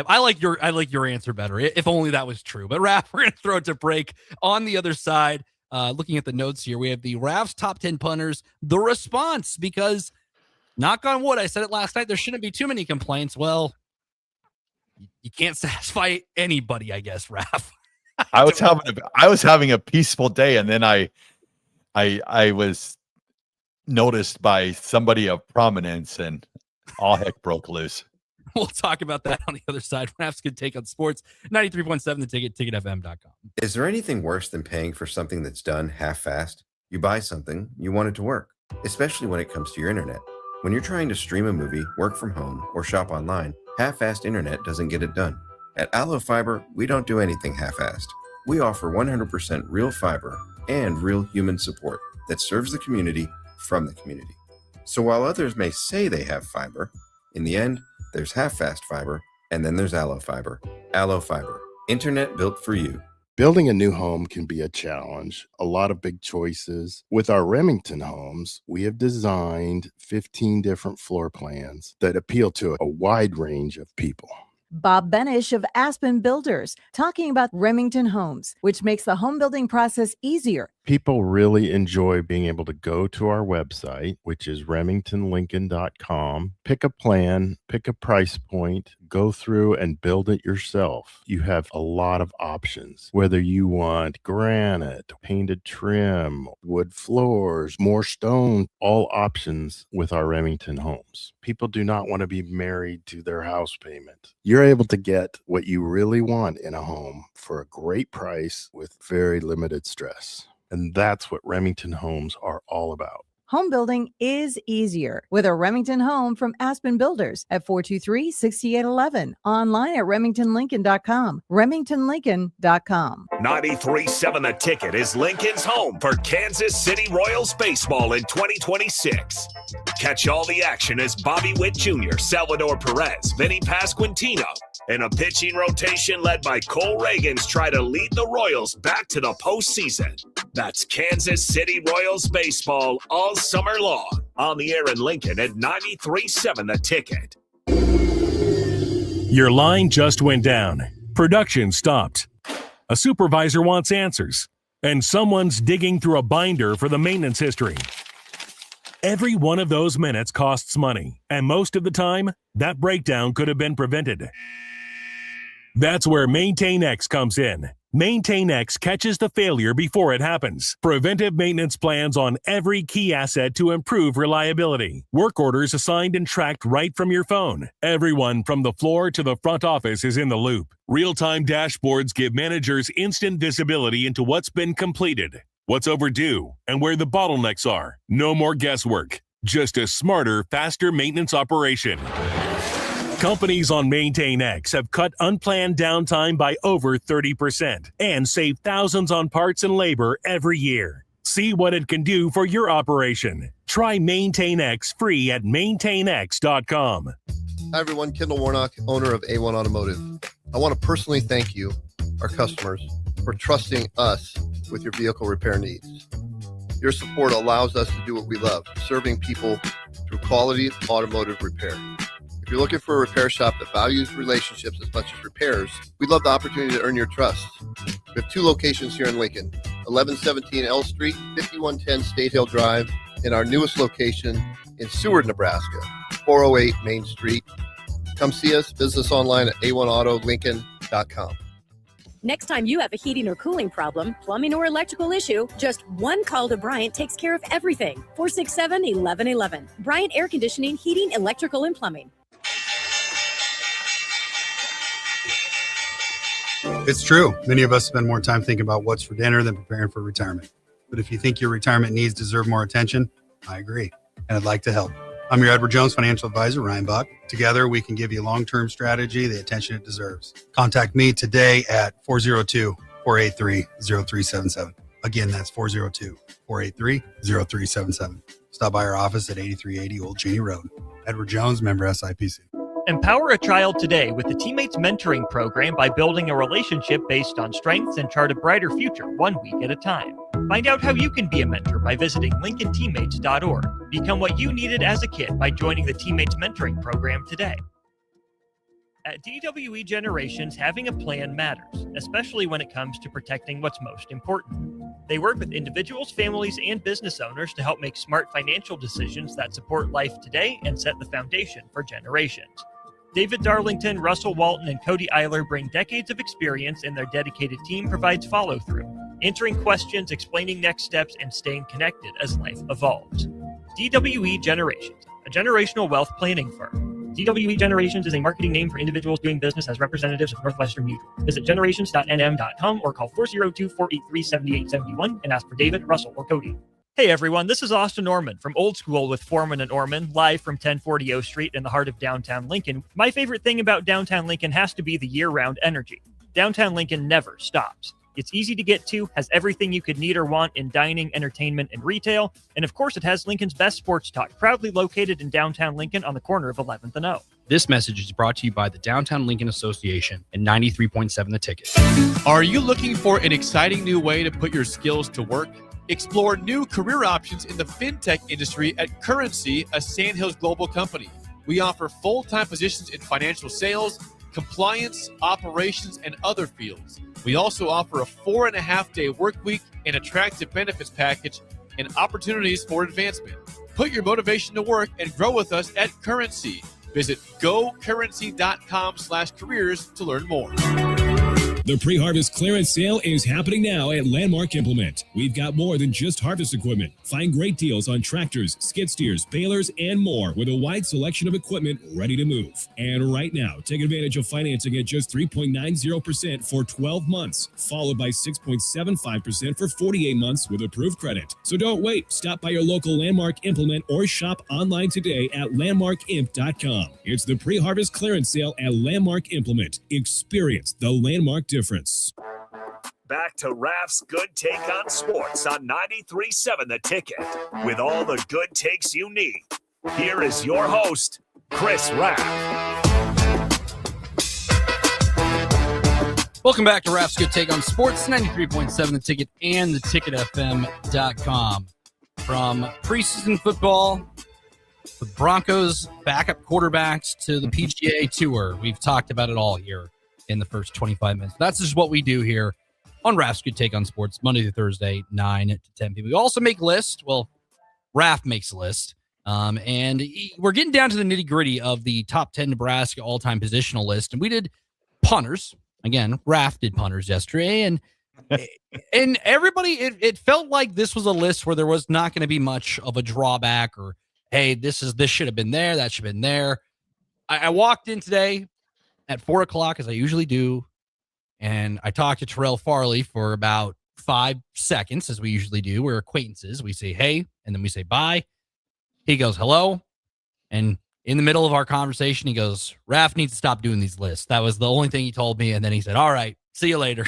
I like your answer better. If only that was true. But Raff, we're going to throw it to break. On the other side, looking at the notes here, we have the Raff's top 10 punters, the response, because knock on wood, I said it last night, there shouldn't be too many complaints. Well, you can't satisfy anybody, I guess, Raff. I was having a peaceful day, and then I was noticed by somebody of prominence, and all heck broke loose. We'll talk about that on the other side. Raff's good take on sports. 93.7 The Ticket, ticketfm.com. Is there anything worse than paying for something that's done half-assed? You buy something, you want it to work, especially when it comes to your internet. When you're trying to stream a movie, work from home, or shop online, half-assed internet doesn't get it done. At Allo Fiber, we don't do anything half-assed. We offer 100% real fiber and real human support that serves the community from the community. So while others may say they have fiber, in the end, there's half-fast fiber, and then there's Allo Fiber. Allo Fiber, internet built for you. Building a new home can be a challenge, a lot of big choices. With our Remington homes, we have designed 15 different floor plans that appeal to a wide range of people. Bob Benish of Aspen Builders, talking about Remington Homes, which makes the home building process easier. People really enjoy being able to go to our website, which is remingtonlincoln.com, pick a plan, pick a price point, go through and build it yourself. You have a lot of options, whether you want granite, painted trim, wood floors, more stone, all options with our Remington homes. People do not want to be married to their house payment. You're able to get what you really want in a home for a great price with very limited stress. And that's what Remington homes are all about. Home building is easier with a Remington home from Aspen Builders at 423-6811. Online at remingtonlincoln.com. remingtonlincoln.com. 93.7 The Ticket is Lincoln's home for Kansas City Royals baseball in 2026. Catch all the action as Bobby Witt Jr., Salvador Perez, Vinny Pasquantino, and a pitching rotation led by Cole Reagans try to lead the Royals back to the postseason. That's Kansas City Royals baseball all summer long. On the air in Lincoln at 93.7 The Ticket. Your line just went down. Production stopped. A supervisor wants answers. And someone's digging through a binder for the maintenance history. Every one of those minutes costs money. And most of the time, that breakdown could have been prevented. That's where Maintain X comes in. Maintain X catches the failure before it happens. Preventive maintenance plans on every key asset to improve reliability. Work orders assigned and tracked right from your phone. Everyone from the floor to the front office is in the loop. Real-time dashboards give managers instant visibility into what's been completed, what's overdue, and where the bottlenecks are. No more guesswork. Just a smarter, faster maintenance operation. Companies on Maintain X have cut unplanned downtime by over 30% and saved thousands on parts and labor every year. See what it can do for your operation. Try Maintain X free at maintainx.com. Hi, everyone. Kendall Warnock, owner of A1 Automotive. I want to personally thank you, our customers, for trusting us with your vehicle repair needs. Your support allows us to do what we love, serving people through quality automotive repair. If you're looking for a repair shop that values relationships as much as repairs, we'd love the opportunity to earn your trust. We have 2 locations here in Lincoln, 1117 L Street, 5110 State Hill Drive, and our newest location in Seward, Nebraska, 408 Main Street. Come see us, visit us online at a1autolincoln.com. Next time you have a heating or cooling problem, plumbing or electrical issue, just one call to Bryant takes care of everything. 467-1111. Bryant Air Conditioning, Heating, Electrical, and Plumbing. It's true. Many of us spend more time thinking about what's for dinner than preparing for retirement. But if you think your retirement needs deserve more attention, I agree. And I'd like to help. I'm your Edward Jones financial advisor, Ryan Buck. Together, we can give you a long-term strategy, the attention it deserves. Contact me today at 402-483-0377. Again, that's 402-483-0377. Stop by our office at 8380 Old Cheney Road. Edward Jones, member SIPC. Empower a child today with the Teammates Mentoring Program by building a relationship based on strengths and chart a brighter future 1 week at a time. Find out how you can be a mentor by visiting LincolnTeammates.org. Become what you needed as a kid by joining the Teammates Mentoring Program today. At DWE Generations, having a plan matters, especially when it comes to protecting what's most important. They work with individuals, families, and business owners to help make smart financial decisions that support life today and set the foundation for generations. David Darlington, Russell Walton, and Cody Eiler bring decades of experience, and their dedicated team provides follow-through, answering questions, explaining next steps, and staying connected as life evolves. DWE Generations, a generational wealth planning firm. DWE Generations is a marketing name for individuals doing business as representatives of Northwestern Mutual. Visit generations.nm.com or call 402-483-7871 and ask for David, Russell, or Cody. Hey everyone, this is Austin Orman from Old School with Foreman and Orman, live from 1040 O Street in the heart of downtown Lincoln. My favorite thing about downtown Lincoln has to be the year-round energy. Downtown Lincoln never stops. It's easy to get to, has everything you could need or want in dining, entertainment, and retail, and of course it has Lincoln's best sports talk, proudly located in downtown Lincoln on the corner of 11th and O. This message is brought to you by the Downtown Lincoln Association and 93.7 The Ticket. Are you looking for an exciting new way to put your skills to work? Explore new career options in the fintech industry at Currency, a Sandhills global company. We offer full-time positions in financial sales, compliance, operations, and other fields. We also offer a 4.5-day work week, an attractive benefits package, and opportunities for advancement. Put your motivation to work and grow with us at Currency. Visit gocurrency.com/careers to learn more. The pre-harvest clearance sale is happening now at Landmark Implement. We've got more than just harvest equipment. Find great deals on tractors, skid steers, balers, and more with a wide selection of equipment ready to move. And right now, take advantage of financing at just 3.90% for 12 months, followed by 6.75% for 48 months with approved credit. So don't wait. Stop by your local Landmark Implement or shop online today at landmarkimp.com. It's the pre-harvest clearance sale at Landmark Implement. Experience the Landmark difference. Back to Raff's Good Take on Sports on 93.7 The Ticket, with all the good takes you need. Here is your host, Chris Raff. Welcome back to Raff's Good Take on Sports, 93.7 The Ticket and theticketfm.com. From preseason football, the Broncos backup quarterbacks to the PGA Tour. We've talked about it all here in the first 25 minutes. That's just what we do here on Raff's Good Take on Sports, Monday through Thursday, 9 to 10 p.m. We also make lists. Well, Raff makes a list. And we're getting down to the nitty-gritty of the top 10 Nebraska all-time positional list. And we did punters. Again, Raff did punters yesterday. And everybody, it felt like this was a list where there was not going to be much of a drawback or, hey, this should have been there, that should have been there. I walked in today at 4 o'clock, as I usually do, and I talked to Terrell Farley for about 5 seconds, as we usually do. We're acquaintances. We say, hey, and then we say bye. He goes, hello. And in the middle of our conversation, he goes, Raff needs to stop doing these lists. That was the only thing he told me. And then he said, all right, see you later.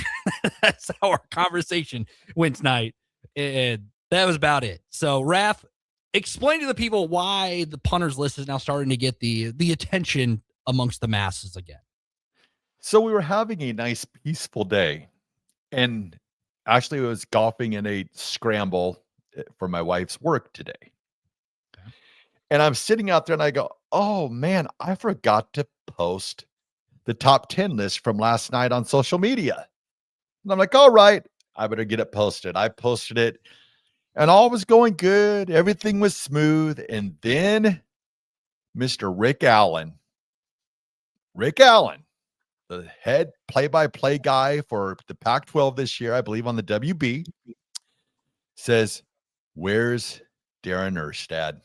That's how our conversation went tonight. And that was about it. So, Raff, explain to the people why the punters list is now starting to get the attention amongst the masses again. So we were having a nice, peaceful day. And actually, I was golfing in a scramble for my wife's work today. Okay. And I'm sitting out there and I go, oh, man, I forgot to post the top 10 list from last night on social media. And I'm like, all right, I better get it posted. I posted it and all was going good. Everything was smooth. And then Mr. Rick Allen, the head play-by-play guy for the Pac-12 this year, I believe on the WB, says, where's Darren Erstad?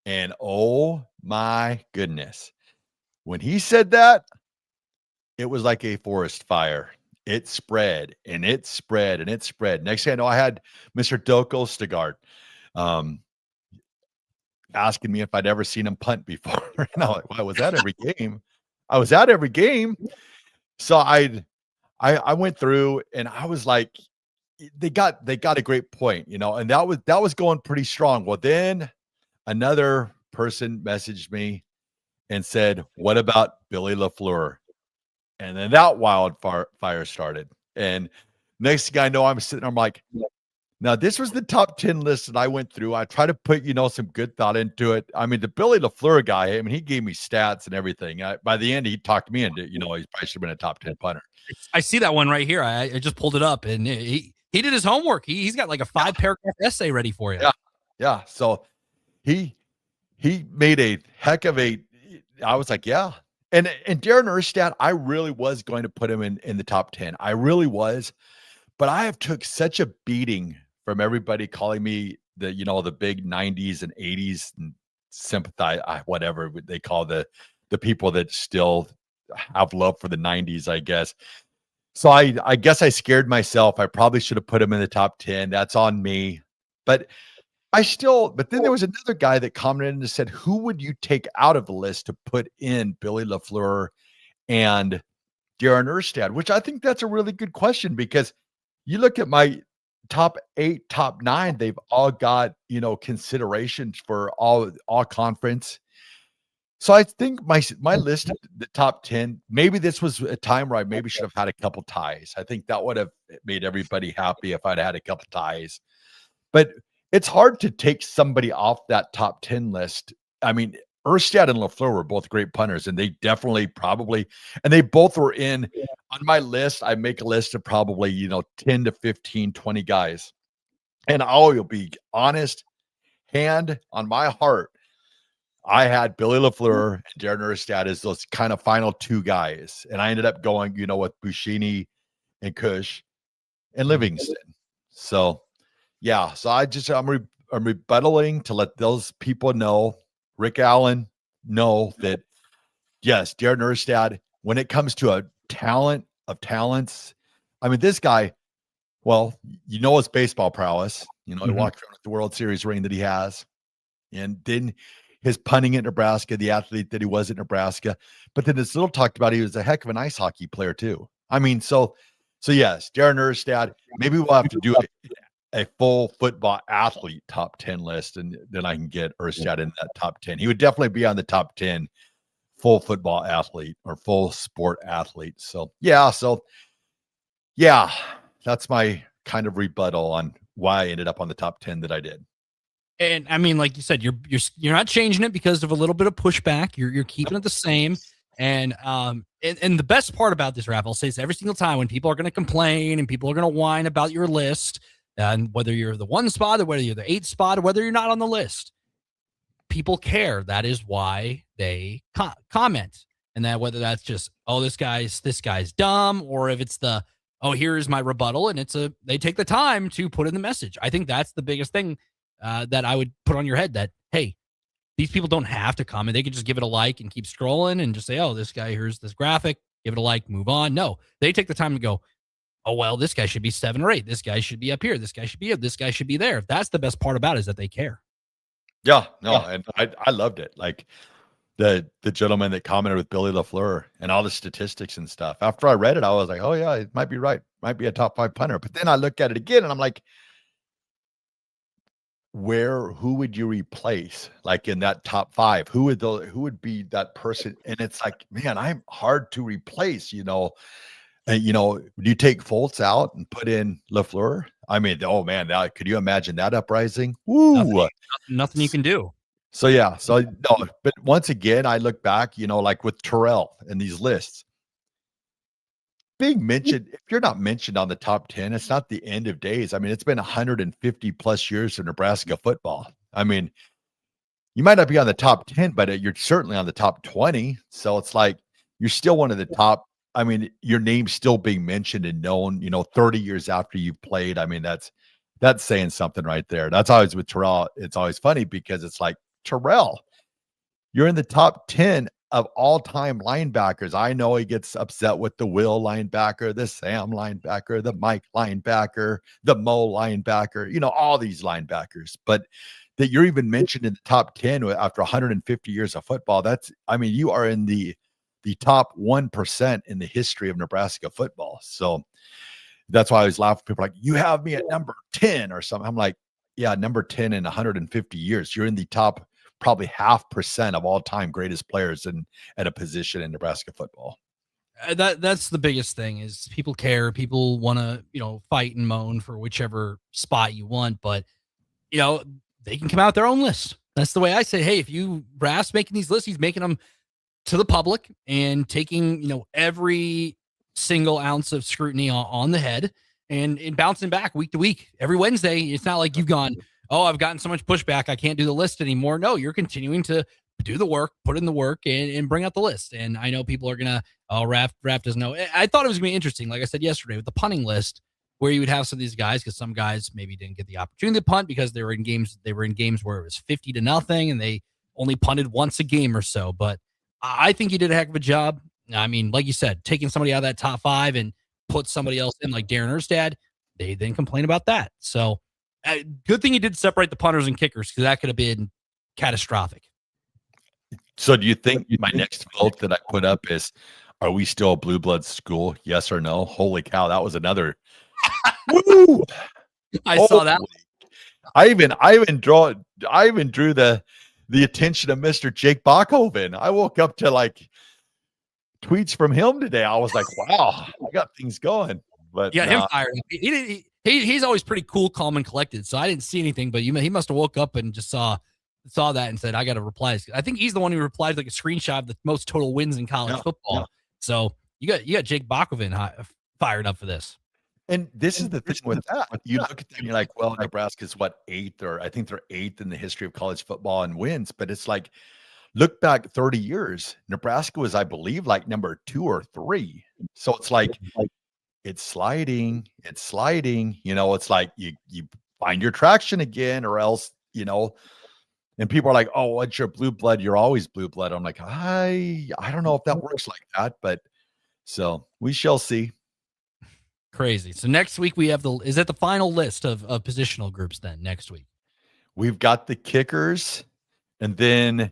And oh my goodness, when he said that, it was like a forest fire. It spread and it spread and it spread. Next thing I know, I had Mr. Doak Ostegard asking me if I'd ever seen him punt before. And I'm like, well, I was at every game. So I went through and I was like, they got a great point, and that was going pretty strong. Well, then another person messaged me and said, what about Billy LaFleur? And then that wildfire started. And next thing I know, I'm sitting there, I'm like, Now, this was the top 10 list that I went through. I tried to put, some good thought into it. I mean, the Billy LaFleur guy, he gave me stats and everything. By the end, he talked me into, he probably should have been a top 10 punter. I see that one right here. I just pulled it up, and he did his homework. He's got like a 5-paragraph essay ready for you. Yeah. So he made a heck of I was like, yeah. And Darren Erstad, I really was going to put him in the top 10. I really was. But I have took such a beating from everybody calling me the big 90s and 80s and sympathize, whatever they call the people that still have love for the 90s, I guess. So I guess I scared myself. I probably should have put him in the top 10. That's on me. But then there was another guy that commented and said, who would you take out of the list to put in Billy LaFleur and Darren Erstad? Which I think that's a really good question, because you look at my top 8, top 9, they've all got, considerations for all conference. So I think my list, the top 10, maybe this was a time where I maybe should have had a couple ties. I think that would have made everybody happy if I'd had a couple ties. But it's hard to take somebody off that top 10 list. I mean, Erstad and LaFleur were both great punters, and they definitely and they both were in on my list. I make a list of probably, 10 to 15, 20 guys. And I'll be honest, hand on my heart, I had Billy LaFleur and Darren Erstad as those kind of final 2 guys. And I ended up going, with Buschini and Cush and Livingston. So, yeah. So I'm rebuttaling to let those people know, Rick Allen, know that, yes, Darren Erstad, when it comes to a talent of talents, I mean, this guy, well, his baseball prowess, he walked around with the World Series ring that he has. And then his punting at Nebraska, the athlete that he was at Nebraska. But then it's little talked about, he was a heck of an ice hockey player too. I mean, so yes, Darren Erstad, maybe we'll have to do a full football athlete top 10 list, and then I can get Erstad in that top 10. He would definitely be on the top 10 full football athlete or full sport athlete. So that's my kind of rebuttal on why I ended up on the top 10 that I did. And I mean, like you said, you're not changing it because of a little bit of pushback. You're keeping it the same. And the best part about this, Raff, I'll say this every single time when people are going to complain and people are going to whine about your list, and whether you're the 1 spot or whether you're the 8 spot or whether you're not on the list, people care. That is why they comment. And that whether that's just, oh, this guy's dumb, or if it's the, oh, here's my rebuttal, and they take the time to put in the message. I think that's the biggest thing that I would put on your head, that, hey, these people don't have to comment. They can just give it a like and keep scrolling and just say, oh, this guy, here's this graphic, give it a like, move on. No, they take the time to go, oh, well, this guy should be 7 or 8. This guy should be up here. This guy should be up. This guy should be there. That's the best part about it, is that they care. Yeah, no, and I loved it. Like the gentleman that commented with Billy LaFleur and all the statistics and stuff. After I read it, I was like, oh yeah, it might be right. Might be a top 5 punter. But then I look at it again and I'm like, who would you replace? Like in that top 5, who would be that person? And it's like, man, I'm hard to replace, And, do you take Fultz out and put in LaFleur? I mean, oh man, could you imagine that uprising? Woo! Nothing you can do. So yeah, no, but once again, I look back, like with Terrell and these lists, being mentioned. If you're not mentioned on the top 10, it's not the end of days. I mean, it's been 150 plus years of Nebraska football. I mean, you might not be on the top 10, but you're certainly on the top 20. So it's like you're still one of the top. I mean, your name's still being mentioned and known, 30 years after you've played. I mean, that's saying something right there. That's always with Terrell. It's always funny because it's like, Terrell, you're in the top 10 of all-time linebackers. I know he gets upset with the Will linebacker, the Sam linebacker, the Mike linebacker, the Mo linebacker, all these linebackers. But that you're even mentioned in the top 10 after 150 years of football, you are in the top 1% in the history of Nebraska football. So that's why I was laughing. People are like, you have me at number 10 or something. I'm like, yeah, number 10 in 150 years. You're in the top probably 0.5% of all time greatest players at a position in Nebraska football. That's the biggest thing is people care. People want to, fight and moan for whichever spot you want, but they can come out with their own list. That's the way I say, hey, if Raff's making these lists, he's making them to the public and taking, every single ounce of scrutiny on the head and bouncing back week to week. Every Wednesday, it's not like you've gone, oh, I've gotten so much pushback, I can't do the list anymore. No, you're continuing to do the work, put in the work, and bring out the list. And I know people are going to, Raff doesn't know. I thought it was going to be interesting, like I said yesterday, with the punting list, where you would have some of these guys, because some guys maybe didn't get the opportunity to punt because they were in games where it was 50-0 and they only punted once a game or so. But I think you did a heck of a job. I mean, like you said, taking somebody out of that top 5 and put somebody else in like Darren Erstad, they didn't complain about that. So good thing you did separate the punters and kickers, because that could have been catastrophic. So do you think my next vote that I put up is, are we still a blue blood school? Yes or no? Holy cow. That was another. Woo! I saw that. I even drew the attention of Mr. Jake Bachhoven. I woke up to like tweets from him today. I was like, wow, I got things going. But yeah, him fired. He's always pretty cool, calm, and collected. So I didn't see anything, but he must have woke up and just saw that and said, I got to reply. I think he's the one who replied like a screenshot of the most total wins in college football. Yeah. So you got Jake Bachhoven fired up for this. And this is the thing with that. You look at them, you're like, well, Nebraska's what, 8th, or I think they're 8th in the history of college football in wins. But it's like, look back 30 years, Nebraska was, I believe, like number 2 or 3. So it's like it's sliding. It's like you find your traction again, or else, and people are like, oh, once you're blue blood, you're always blue blood. I'm like, I don't know if that works like that, but so we shall see. Crazy. So next week we have is that the final list of positional groups then next week? We've got the kickers, and then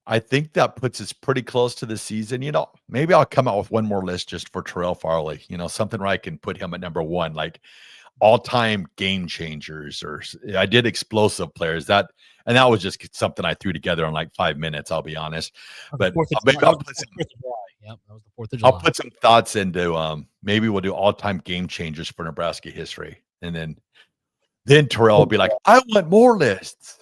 I think that puts us pretty close to the season. Maybe I'll come out with one more list just for Terrell Farley, something where I can put him at number 1, like all-time game changers, or I did explosive players. That was just something I threw together in like 5 minutes, I'll be honest. But maybe I'll put some, that was the 4th of July. I'll put some thoughts into maybe we'll do all-time game changers for Nebraska history. And then Terrell will be like, I want more lists.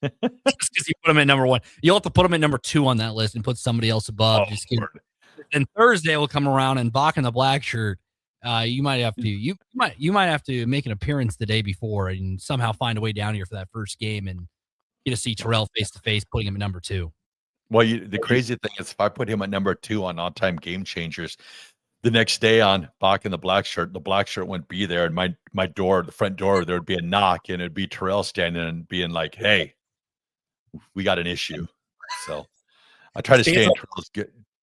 Just because you put them at number 1. You'll have to put them at number 2 on that list and put somebody else above. And Thursday will come around, and Bach in the black shirt, you might have to make an appearance the day before and somehow find a way down here for that first game and get to see Terrell face to face, putting him at number 2. Well, the crazy thing is, if I put him at number 2 on all-time game changers, the next day on Bach in the black shirt wouldn't be there, and my door, the front door, there would be a knock, and it'd be Terrell standing and being like, "Hey, we got an issue." So I try to stay in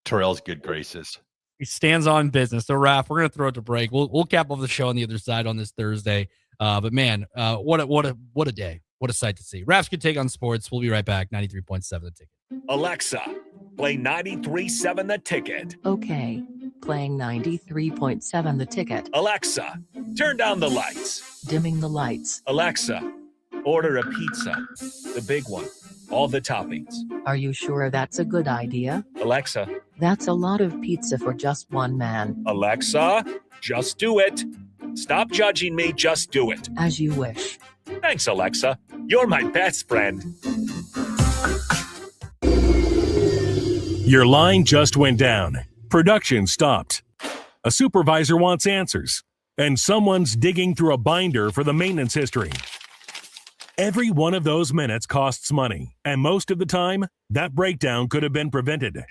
Terrell's good graces. He stands on business. So, Raff, we're gonna throw it to break. We'll cap off the show on the other side on this Thursday. But man, what a day! What a sight to see. Raff's Good Take on Sports. We'll be right back. 93.7 The Ticket. Alexa, play 93.7 The Ticket. Okay, playing 93.7 The Ticket. Alexa, turn down the lights. Dimming the lights. Alexa, order a pizza, the big one, all the toppings. Are you sure that's a good idea? Alexa, that's a lot of pizza for just one man. Alexa, just do it. Stop judging me, just do it. As you wish. Thanks, Alexa. You're my best friend. Your line just went down. Production stopped. A supervisor wants answers, and someone's digging through a binder for the maintenance history. Every one of those minutes costs money, and most of the time, that breakdown could have been prevented.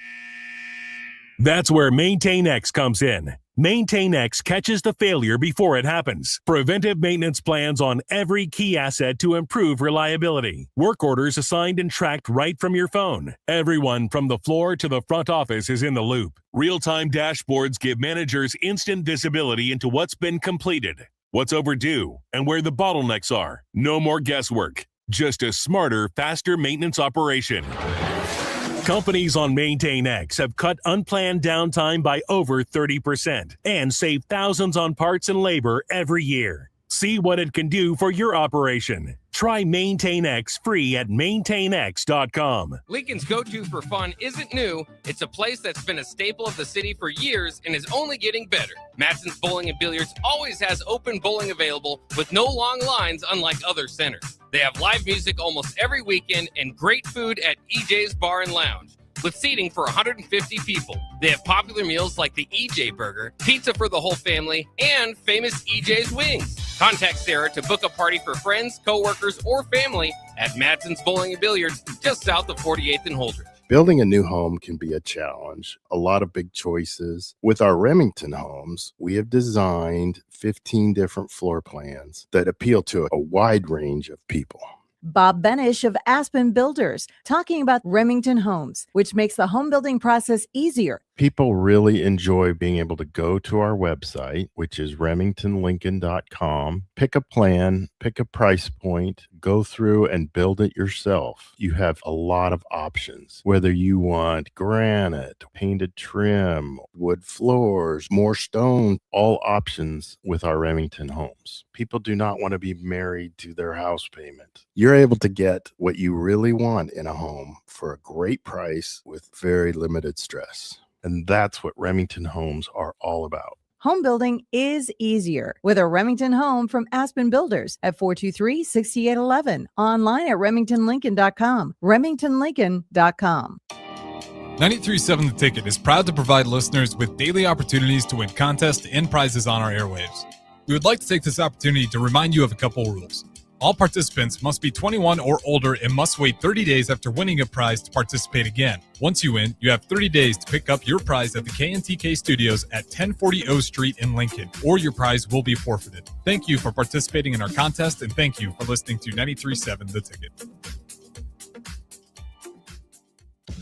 That's where Maintain X comes in. Maintain X catches the failure before it happens. Preventive maintenance plans on every key asset to improve reliability. Work orders assigned and tracked right from your phone. Everyone from the floor to the front office is in the loop. Real-time dashboards give managers instant visibility into what's been completed, what's overdue, and where the bottlenecks are. No more guesswork. Just a smarter, faster maintenance operation. Companies on Maintain X have cut unplanned downtime by over 30% and saved thousands on parts and labor every year. See what it can do for your operation. Try Maintain X free at maintainx.com. Lincoln's go-to for fun isn't new. It's a place that's been a staple of the city for years and is only getting better. Matson's Bowling and Billiards always has open bowling available with no long lines, unlike other centers. They have live music almost every weekend and great food at EJ's Bar and Lounge, with seating for 150 people. They have popular meals like the EJ Burger, pizza for the whole family, and famous EJ's Wings. Contact Sarah to book a party for friends, coworkers, or family at Matson's Bowling and Billiards, just south of 48th and Holdridge. Building a new home can be a challenge, a lot of big choices. With our Remington homes, we have designed 15 different floor plans that appeal to a wide range of people. Bob Benish of Aspen Builders, talking about Remington Homes, which makes the home building process easier. People really enjoy being able to go to our website, which is remingtonlincoln.com, pick a plan, pick a price point, go through and build it yourself. You have a lot of options, whether you want granite, painted trim, wood floors, more stone, all options with our Remington homes. People do not want to be married to their house payment. You're able to get what you really want in a home for a great price with very limited stress. And that's what Remington homes are all about. Home building is easier with a Remington home from Aspen Builders at 423-6811. Online at remingtonlincoln.com. remingtonlincoln.com. 93.7 The Ticket is proud to provide listeners with daily opportunities to win contests and prizes on our airwaves. We would like to take this opportunity to remind you of a couple rules. All participants must be 21 or older and must wait 30 days after winning a prize to participate again. Once you win, you have 30 days to pick up your prize at the KNTK Studios at 1040 O Street in Lincoln, or your prize will be forfeited. Thank you for participating in our contest, and thank you for listening to 93.7 The Ticket.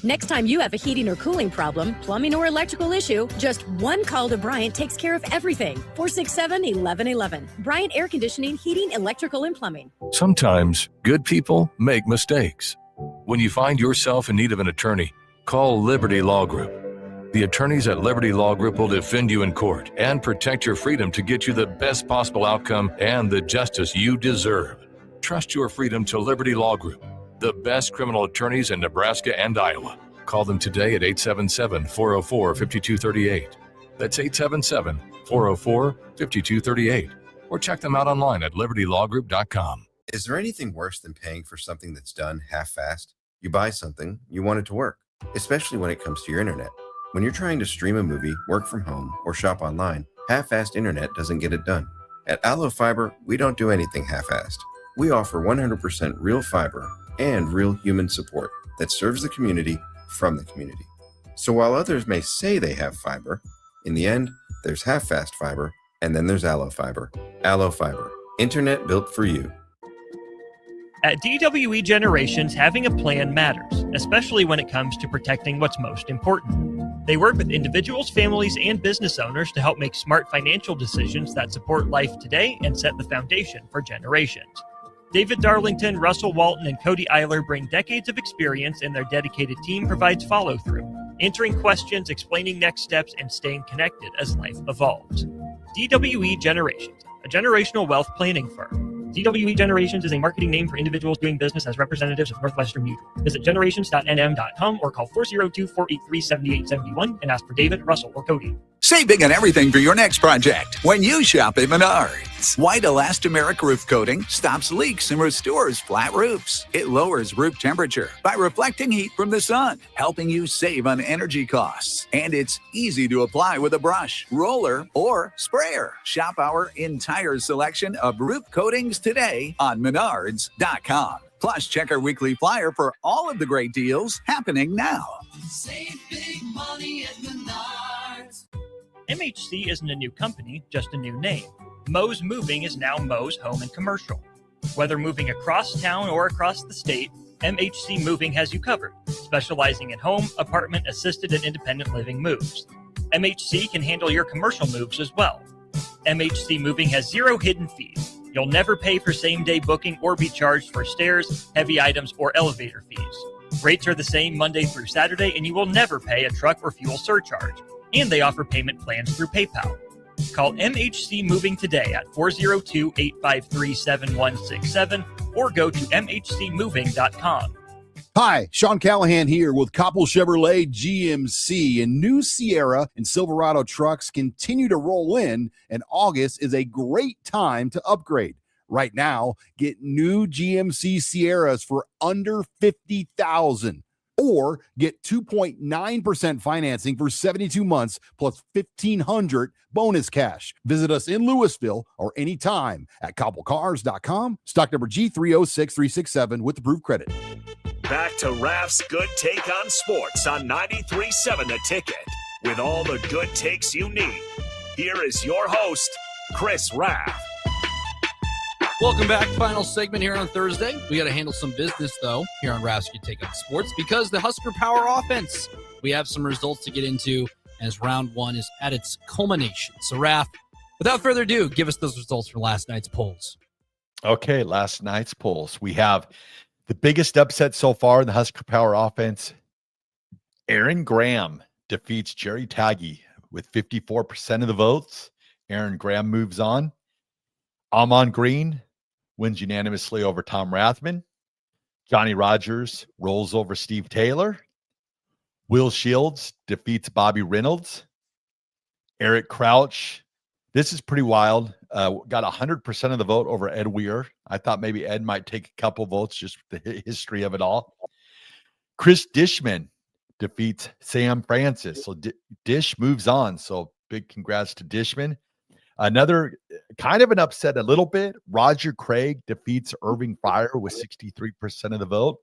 Next time you have a heating or cooling problem, plumbing or electrical issue, just one call to Bryant takes care of everything. 467-1111. Bryant Air Conditioning, Heating, Electrical, and Plumbing. Sometimes good people make mistakes. When you find yourself in need of an attorney, call Liberty Law Group. The attorneys at Liberty Law Group will defend you in court and protect your freedom to get you the best possible outcome and the justice you deserve. Trust your freedom to Liberty Law Group, the best criminal attorneys in Nebraska and Iowa. Call them today at 877-404-5238. That's 877-404-5238. Or check them out online at libertylawgroup.com. Is there anything worse than paying for something that's done half-assed? You buy something, you want it to work, especially when it comes to your internet. When you're trying to stream a movie, work from home, or shop online, half-assed internet doesn't get it done. At Allo Fiber, we don't do anything half-assed. We offer 100% real fiber and real human support that serves the community from the community. So while others may say they have fiber, in the end, there's half-fast fiber, and then there's Allo Fiber. Allo Fiber, internet built for you. At DWE Generations, having a plan matters, especially when it comes to protecting what's most important. They work with individuals, families, and business owners to help make smart financial decisions that support life today and set the foundation for generations. David Darlington, Russell Walton, and Cody Eiler bring decades of experience, and their dedicated team provides follow-through, answering questions, explaining next steps, and staying connected as life evolves. DWE Generations, a generational wealth planning firm. DWE Generations is a marketing name for individuals doing business as representatives of Northwestern Mutual. Visit generations.nm.com or call 402-483-7871 and ask for David, Russell, or Cody. Save big on everything for your next project when you shop at Menards. White elastomeric roof coating stops leaks and restores flat roofs. It lowers roof temperature by reflecting heat from the sun, helping you save on energy costs. And it's easy to apply with a brush, roller, or sprayer. Shop our entire selection of roof coatings today on Menards.com. Plus, check our weekly flyer for all of the great deals happening now. Save big money at Menards. MHC isn't a new company, just a new name. Moe's Moving is now Moe's Home and Commercial. Whether moving across town or across the state, MHC Moving has you covered, specializing in home, apartment, assisted, and independent living moves. MHC can handle your commercial moves as well. MHC Moving has 0 hidden fees. You'll never pay for same-day booking or be charged for stairs, heavy items, or elevator fees. Rates are the same Monday through Saturday, and you will never pay a truck or fuel surcharge. And they offer payment plans through PayPal. Call MHC Moving today at 402-853-7167 or go to mhcmoving.com. Hi, Sean Callahan here with Coppel Chevrolet GMC, and new Sierra and Silverado trucks continue to roll in, and August is a great time to upgrade. Right now, get new GMC Sierras for under $50,000 or get 2.9% financing for 72 months plus $1,500 bonus cash. Visit us in Louisville or anytime at coppelcars.com. Stock number G306367 with approved credit. Back to Raff's Good Take on Sports on 93.7 The Ticket. With all the good takes you need, here is your host, Chris Raff. Welcome back. Final segment here on Thursday. We got to handle some business, though, here on Raff's Good Take on Sports because the Husker Power Offense, we have some results to get into as round one is at its culmination. So, Raff, without further ado, give us those results from last night's polls. Okay, last night's polls. We have the biggest upset so far in the Husker Power Offense. Aaron Graham defeats Jerry Taggy with 54% of the votes. Aaron Graham moves on. Amon Green wins unanimously over Tom Rathman. Johnny Rogers rolls over Steve Taylor. Will Shields defeats Bobby Reynolds. Eric Crouch, this is pretty wild, got 100% of the vote over Ed Weir. I thought maybe Ed might take a couple votes just with the history of it all. Chris Dishman defeats Sam Francis. So Dish moves on. So big congrats to Dishman. Another kind of an upset a little bit. Roger Craig defeats Irving Fire with 63% of the vote.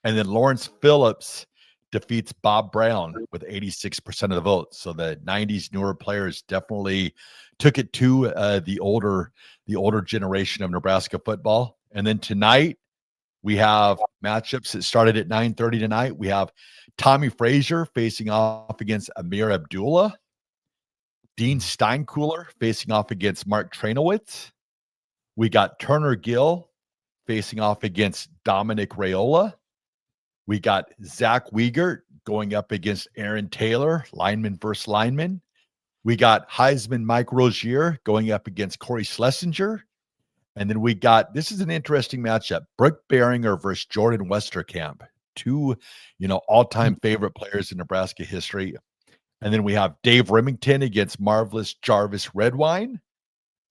And then Lawrence Phillips defeats Bob Brown with 86% of the vote. So the 90s newer players definitely took it to the older generation of Nebraska football. And then tonight we have matchups that started at 9:30 tonight. We have Tommy Frazier facing off against Amir Abdullah. Dean Steinkuhler facing off against Mark Trainowitz. We got Turner Gill facing off against Dominic Raiola. We got Zach Wiegert going up against Aaron Taylor, lineman versus lineman. We got Heisman Mike Rozier going up against Corey Schlesinger. And then we got, this is an interesting matchup, Brooke Behringer versus Jordan Westerkamp. Two, all-time favorite players in Nebraska history. And then we have Dave Remington against Marvelous Jarvis Redwine.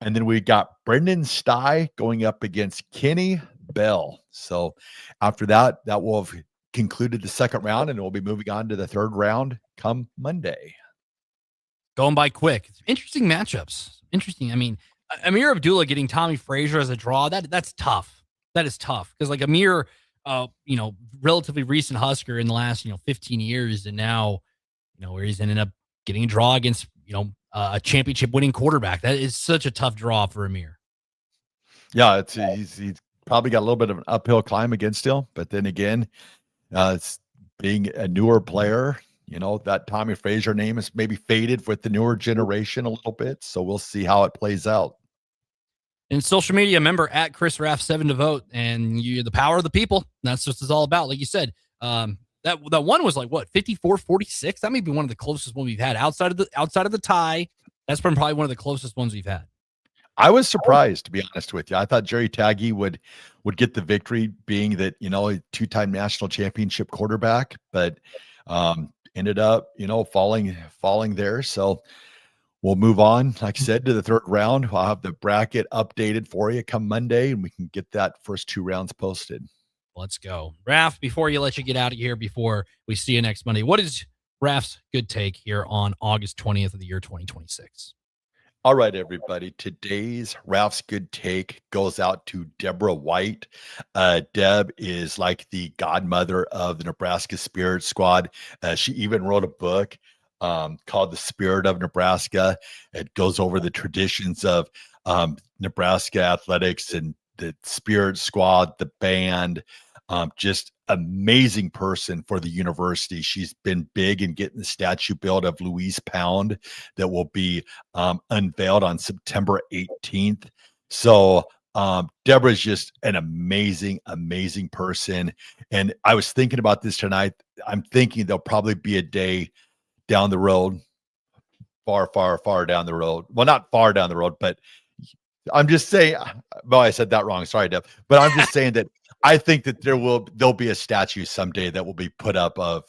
And then we got Brendan Stye going up against Kenny Bell. So after that, that will have concluded the second round, and we'll be moving on to the third round come Monday. Going by quick. Interesting matchups. Interesting. I mean, Amir Abdullah getting Tommy Frazier as a draw, that's tough. That is tough. Because like Amir, relatively recent Husker in the last, 15 years, and now, where he's ended up getting a draw against, a championship winning quarterback. That is such a tough draw for Amir. Yeah, he's probably got a little bit of an uphill climb against him, but then again, it's being a newer player, that Tommy Frazier name is maybe faded with the newer generation a little bit. So we'll see how it plays out. In social media, member at Chris Raff 7 to vote, and the power of the people. That's what it's all about. Like you said, that one was like what 54-46. That may be one of the closest one we've had outside of the tie. That's probably one of the closest ones we've had. I was surprised, to be honest with you. I thought Jerry Taggy would get the victory, being that a two-time national championship quarterback, but ended up falling there. So we'll move on, like I said, to the third round. I'll have the bracket updated for you come Monday, and we can get that first two rounds posted. Let's go. Raff, before you let you get out of here, before we see you next Monday, what is Raff's good take here on August 20th of the year 2026? All right, everybody. Today's Raff's good take goes out to Deborah White. Deb is like the godmother of the Nebraska Spirit Squad. She even wrote a book called The Spirit of Nebraska. It goes over the traditions of Nebraska athletics and the Spirit Squad, the band. Just amazing person for the university. She's been big in getting the statue built of Louise Pound that will be unveiled on September 18th. So Deborah's just an amazing, amazing person. And I was thinking about this tonight. I'm thinking there'll probably be a day down the road, far, far, far down the road. Well, not far down the road, but I'm just saying. Well, I said that wrong. Sorry, Deb. But I'm just saying that I think that there'll be a statue someday that will be put up of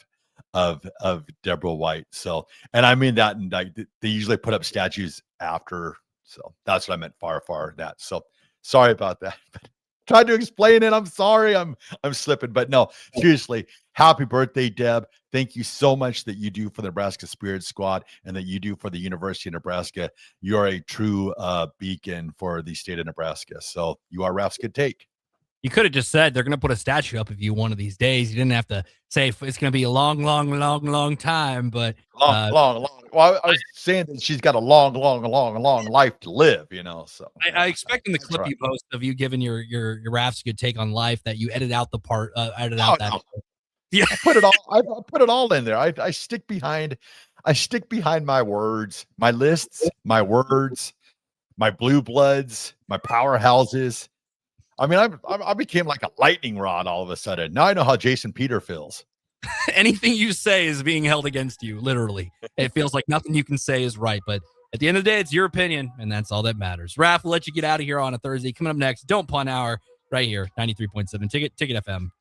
Deborah White. So, and I mean that, and like they usually put up statues after. So that's what I meant. Far, far that. So sorry about that. Tried to explain it. I'm sorry. I'm slipping, but no, seriously. Happy birthday, Deb. Thank you so much that you do for the Nebraska Spirit Squad and that you do for the University of Nebraska. You're a true beacon for the state of Nebraska. So you are Raff's Good Take. You could have just said they're going to put a statue up of you one of these days. You didn't have to say it's going to be a long, long, long, long time, but long. Well, I was saying that she's got a long life to live, So I expect in the clip you post of you giving your Raff's Good Take on life that you edit out the part, edit out that. No. Yeah, I put it all in there. I stick behind my words, my lists, my words, my blue bloods, my powerhouses. I mean, I became like a lightning rod all of a sudden. Now I know how Jason Peter feels. Anything you say is being held against you, literally. It feels like nothing you can say is right, but at the end of the day, it's your opinion, and that's all that matters. Raff, we'll let you get out of here on a Thursday. Coming up next, Don't Punt Hour right here, 93.7 Ticket, ticketfm.com.